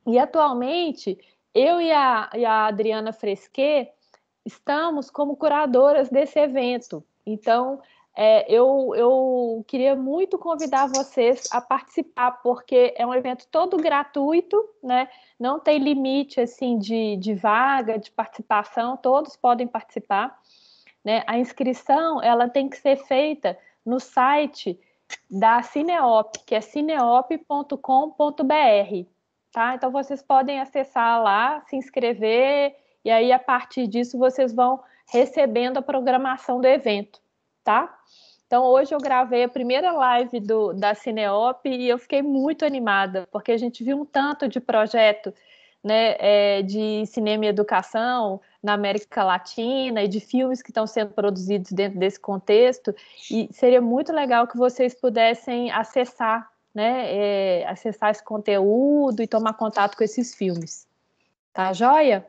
E, atualmente, eu e a Adriana Fresquet estamos como curadoras desse evento. Então, eu queria muito convidar vocês a participar, porque é um evento todo gratuito, né? Não tem limite assim, de vaga, de participação, todos podem participar. Né? A inscrição ela tem que ser feita no site da Cineop, que é cineop.com.br, tá? Então, vocês podem acessar lá, se inscrever, e aí, a partir disso, vocês vão recebendo a programação do evento, tá? Então, hoje eu gravei a primeira live da Cineop e eu fiquei muito animada, porque a gente viu um tanto de projeto, né, de cinema e educação na América Latina e de filmes que estão sendo produzidos dentro desse contexto, e seria muito legal que vocês pudessem acessar, né, acessar esse conteúdo e tomar contato com esses filmes. Tá joia?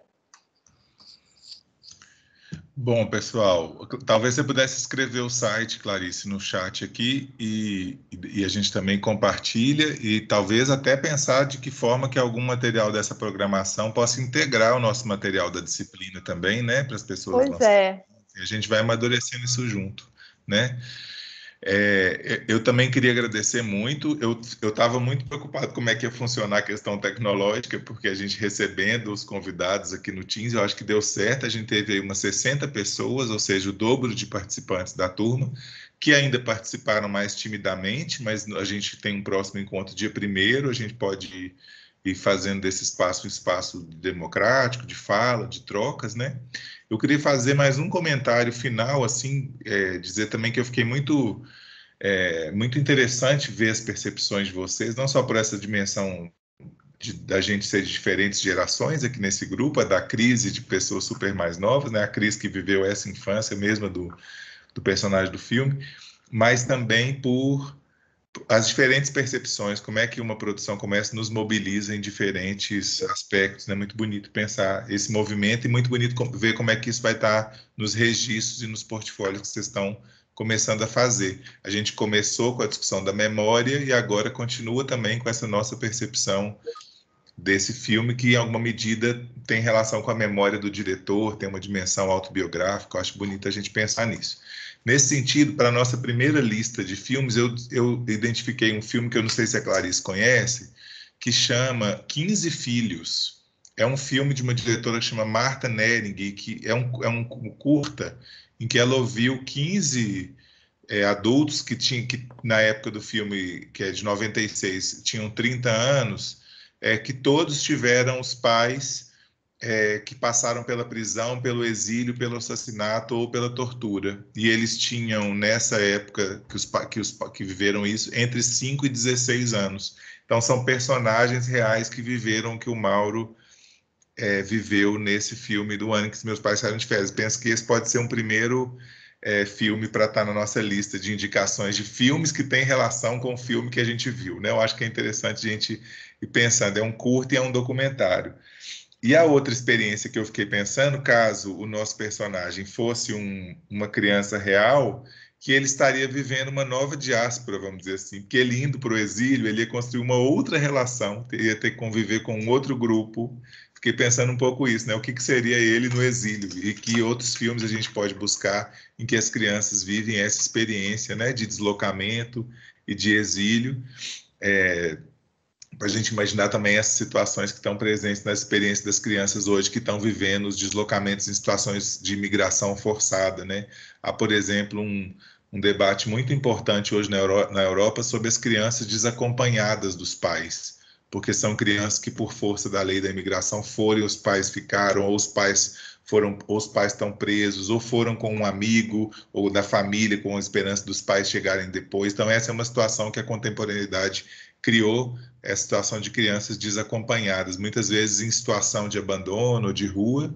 Bom, pessoal, talvez você pudesse escrever o site, Clarice, no chat aqui e a gente também compartilha e talvez até pensar de que forma que algum material dessa programação possa integrar o nosso material da disciplina também, né, para as pessoas. Pois é. A gente vai amadurecendo isso junto, né? Eu também queria agradecer muito. Eu estava muito preocupado como é que ia funcionar a questão tecnológica, porque a gente recebendo os convidados aqui no Teams, eu acho que deu certo. A gente teve aí umas 60 pessoas, ou seja, o dobro de participantes da turma, que ainda participaram mais timidamente, mas a gente tem um próximo encontro dia 1º, a gente pode ir fazendo desse espaço um espaço democrático, de fala, de trocas, né? Eu queria fazer mais um comentário final, assim, dizer também que eu fiquei muito interessante ver as percepções de vocês, não só por essa dimensão da gente ser de diferentes gerações aqui nesse grupo, a da crise de pessoas super mais novas, né? A Cris que viveu essa infância mesmo do personagem do filme, mas também por as diferentes percepções, como é que uma produção como essa nos mobiliza em diferentes aspectos, né? Muito bonito pensar esse movimento e muito bonito ver como é que isso vai estar nos registros e nos portfólios que vocês estão começando a fazer. A gente começou com a discussão da memória e agora continua também com essa nossa percepção desse filme que, em alguma medida, tem relação com a memória do diretor, tem uma dimensão autobiográfica. Eu acho bonito a gente pensar nisso. Nesse sentido, para a nossa primeira lista de filmes, eu identifiquei um filme que eu não sei se a Clarice conhece, que chama 15 Filhos. É um filme de uma diretora que chama Martha Nering, que é um curta em que ela ouviu 15 adultos que na época do filme, que é de 96, tinham 30 anos, que todos tiveram os pais que passaram pela prisão, pelo exílio, pelo assassinato ou pela tortura. E eles tinham, nessa época, que viveram isso, entre 5 e 16 anos. Então, são personagens reais que viveram o que o Mauro viveu nesse filme do ano que meus pais saíram de férias. Penso que esse pode ser um primeiro filme para estar na nossa lista de indicações de filmes que tem relação com o filme que a gente viu, né? Eu acho que é interessante a gente ir pensando. É um curto e é um documentário. E a outra experiência que eu fiquei pensando, caso o nosso personagem fosse uma criança real, que ele estaria vivendo uma nova diáspora, vamos dizer assim, porque ele indo para o exílio, ele ia construir uma outra relação, ia ter que conviver com um outro grupo. Fiquei pensando um pouco isso, né? O que seria ele no exílio e que outros filmes a gente pode buscar em que as crianças vivem essa experiência, né, de deslocamento e de exílio, para a gente imaginar também essas situações que estão presentes na experiência das crianças hoje que estão vivendo os deslocamentos em situações de imigração forçada, né? Há, por exemplo, um debate muito importante hoje na Europa sobre as crianças desacompanhadas dos pais, porque são crianças que, por força da lei da imigração, foram e os pais ficaram, ou os pais estão presos, ou foram com um amigo, ou da família, com a esperança dos pais chegarem depois. Então, essa é uma situação que a contemporaneidade criou, a situação de crianças desacompanhadas, muitas vezes em situação de abandono ou de rua,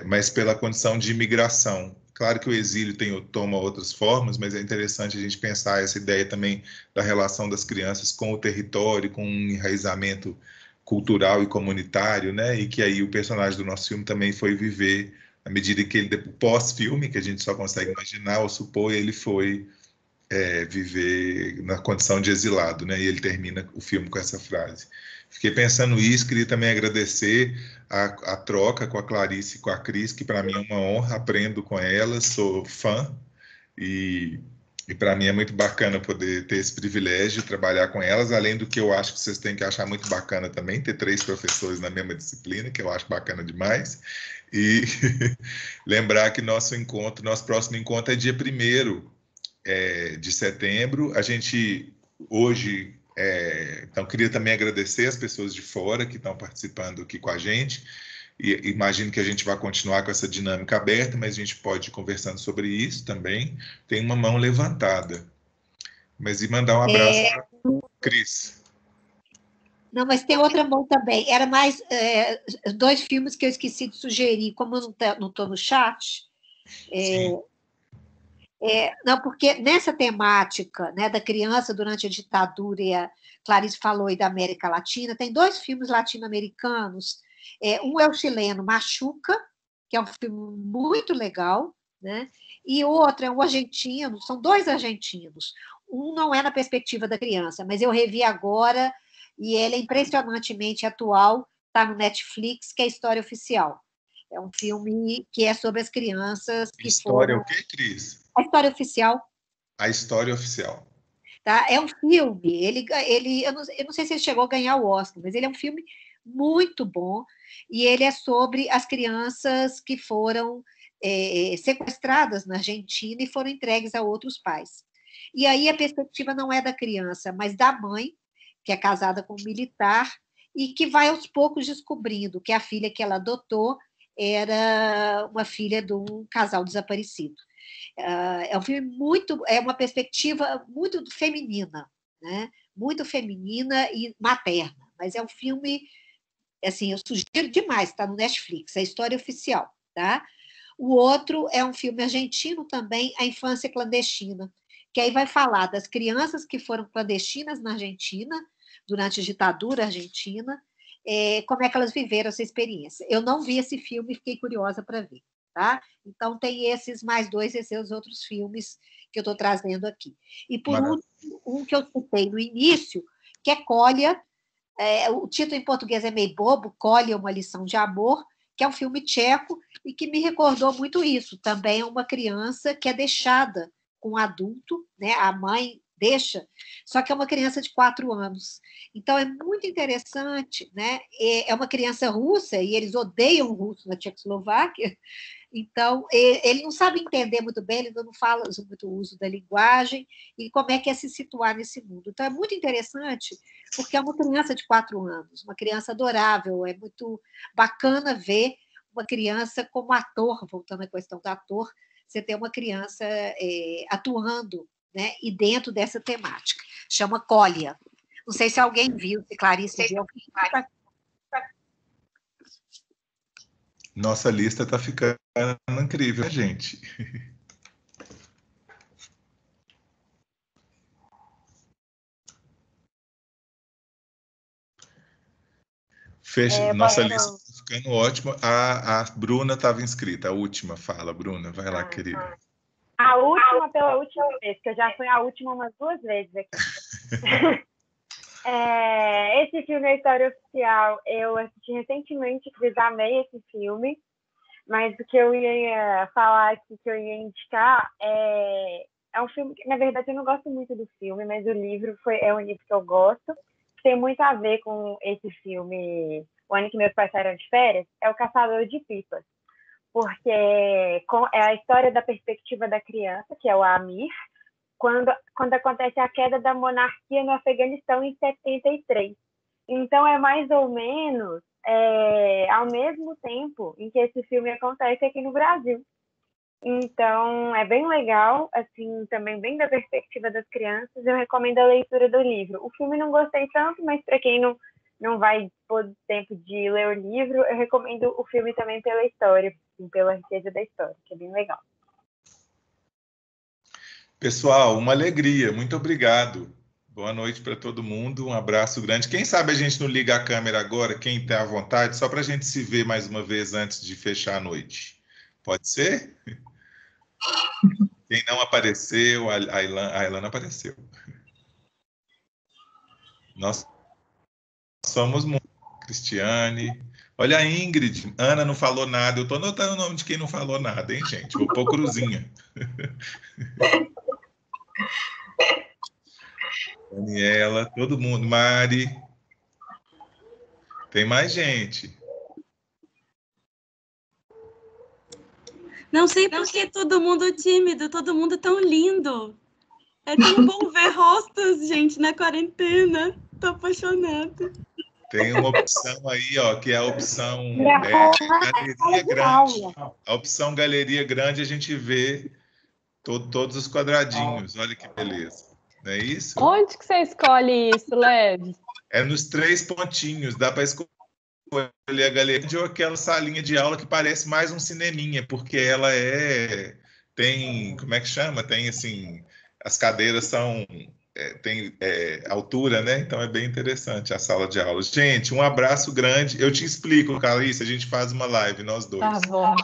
mas pela condição de imigração. Claro que o exílio toma outras formas, mas é interessante a gente pensar essa ideia também da relação das crianças com o território, com um enraizamento cultural e comunitário, né? E que aí o personagem do nosso filme também foi viver, à medida que ele, pós-filme, que a gente só consegue imaginar ou supor, ele foi viver na condição de exilado, né? E ele termina o filme com essa frase. Fiquei pensando isso, queria também agradecer a troca com a Clarice e com a Cris, que para mim é uma honra, aprendo com elas, sou fã, e para mim é muito bacana poder ter esse privilégio de trabalhar com elas, além do que eu acho que vocês têm que achar muito bacana também, ter 3 professores na mesma disciplina, que eu acho bacana demais, e lembrar que nosso próximo encontro é dia 1º, de setembro. A gente hoje, então, queria também agradecer as pessoas de fora que estão participando aqui com a gente. E imagino que a gente vai continuar com essa dinâmica aberta, mas a gente pode ir conversando sobre isso também. Tem uma mão levantada. Mas e mandar um abraço para Cris. Não, mas tem outra mão também. Era mais 2 filmes que eu esqueci de sugerir, como eu não estou no chat. Não, porque nessa temática, né, da criança durante a ditadura, e a Clarice falou aí da América Latina, tem 2 filmes latino-americanos. Um é o chileno Machuca, que é um filme muito legal, né? E o outro é um argentino, são 2 argentinos. Um não é na perspectiva da criança, mas eu revi agora e ele é impressionantemente atual, está no Netflix, que é História Oficial. É um filme que é sobre as crianças que História foram... o quê, Cris? A História Oficial. A História Oficial. Tá? É um filme, eu não sei se ele chegou a ganhar o Oscar, mas ele é um filme muito bom, e ele é sobre as crianças que foram sequestradas na Argentina e foram entregues a outros pais. E aí a perspectiva não é da criança, mas da mãe, que é casada com um militar, e que vai aos poucos descobrindo que a filha que ela adotou era uma filha de um casal desaparecido. É um filme é uma perspectiva muito feminina, né? Muito feminina e materna, mas é um filme, assim, eu sugiro demais, está no Netflix, é a História Oficial, tá? O outro é um filme argentino também, A Infância Clandestina, que aí vai falar das crianças que foram clandestinas na Argentina, durante a ditadura argentina, como é que elas viveram essa experiência. Eu não vi esse filme e fiquei curiosa para ver. Tá? Então, tem esses mais 2, esses outros filmes que eu estou trazendo aqui. E, por último, um que eu citei no início, que é Kolya. O título em português é meio bobo, Kolya, uma lição de amor, que é um filme tcheco e que me recordou muito isso. Também é uma criança que é deixada com um adulto, né? A mãe deixa, só que é uma criança de 4 anos. Então, é muito interessante, né? É uma criança russa, e eles odeiam o russo na Tchecoslováquia. Então, ele não sabe entender muito bem, ele ainda não fala muito o uso da linguagem e como é que é se situar nesse mundo. Então, é muito interessante, porque é uma criança de 4 anos, uma criança adorável, é muito bacana ver uma criança como ator, voltando à questão do ator, você ter uma criança atuando, né, e dentro dessa temática. Chama Kolya. Não sei se alguém viu, se Clarice viu. Nossa lista está ficando incrível, gente. Nossa lista está ficando ótima. A Bruna estava inscrita. A última fala, Bruna. Vai lá, querida. A última pela última vez, que eu já fui a última umas 2 vezes aqui. Esse filme, A História Oficial, eu assisti recentemente, Cris, amei esse filme. Mas o que eu ia falar aqui, que eu ia indicar, é um filme que, na verdade, eu não gosto muito do filme, mas o livro é um livro que eu gosto, que tem muito a ver com esse filme, O Ano que Meus Pais Saíram de Férias, é O Caçador de Pipas, porque é a história da perspectiva da criança, que é o Amir, quando acontece a queda da monarquia no Afeganistão em 73. Então, é mais ou menos ao mesmo tempo em que esse filme acontece aqui no Brasil. Então, é bem legal, assim, também bem da perspectiva das crianças. Eu recomendo a leitura do livro. O filme não gostei tanto, mas para quem não vai pôr tempo de ler o livro, eu recomendo o filme também pela história, assim, pela riqueza da história, que é bem legal. Pessoal, uma alegria. Muito obrigado. Boa noite para todo mundo, um abraço grande. Quem sabe a gente não liga a câmera agora, quem está à vontade, só para a gente se ver mais uma vez antes de fechar a noite. Pode ser? Quem não apareceu, a Ilana apareceu. Nós somos muito. Cristiane. Olha a Ingrid. Ana não falou nada. Eu estou anotando o nome de quem não falou nada, hein, gente? Vou pôr cruzinha. Daniela, todo mundo. Mari. Tem mais gente. Não sei por que todo mundo tímido, todo mundo tão lindo. É tão bom ver rostos, gente, na quarentena. Tô apaixonada. Tem uma opção aí, ó, que é a opção Galeria Grande. A opção Galeria Grande a gente vê todos os quadradinhos. Olha que beleza. Não é isso? Onde que você escolhe isso, Leves? É nos 3 pontinhos. Dá para escolher a Galeria ou aquela salinha de aula que parece mais um cineminha, porque ela tem, como é que chama? Tem, assim, as cadeiras são... tem altura, né? Então é bem interessante a sala de aula. Gente, um abraço grande. Eu te explico, Clarice, a gente faz uma live, nós dois. Tá bom.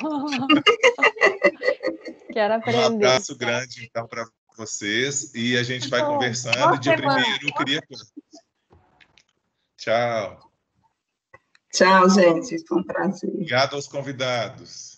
Quero aprender. Um abraço grande, então, para vocês. E a gente vai conversando. Dia 1º eu queria... Tchau. Tchau, gente. Foi um prazer. Obrigado aos convidados.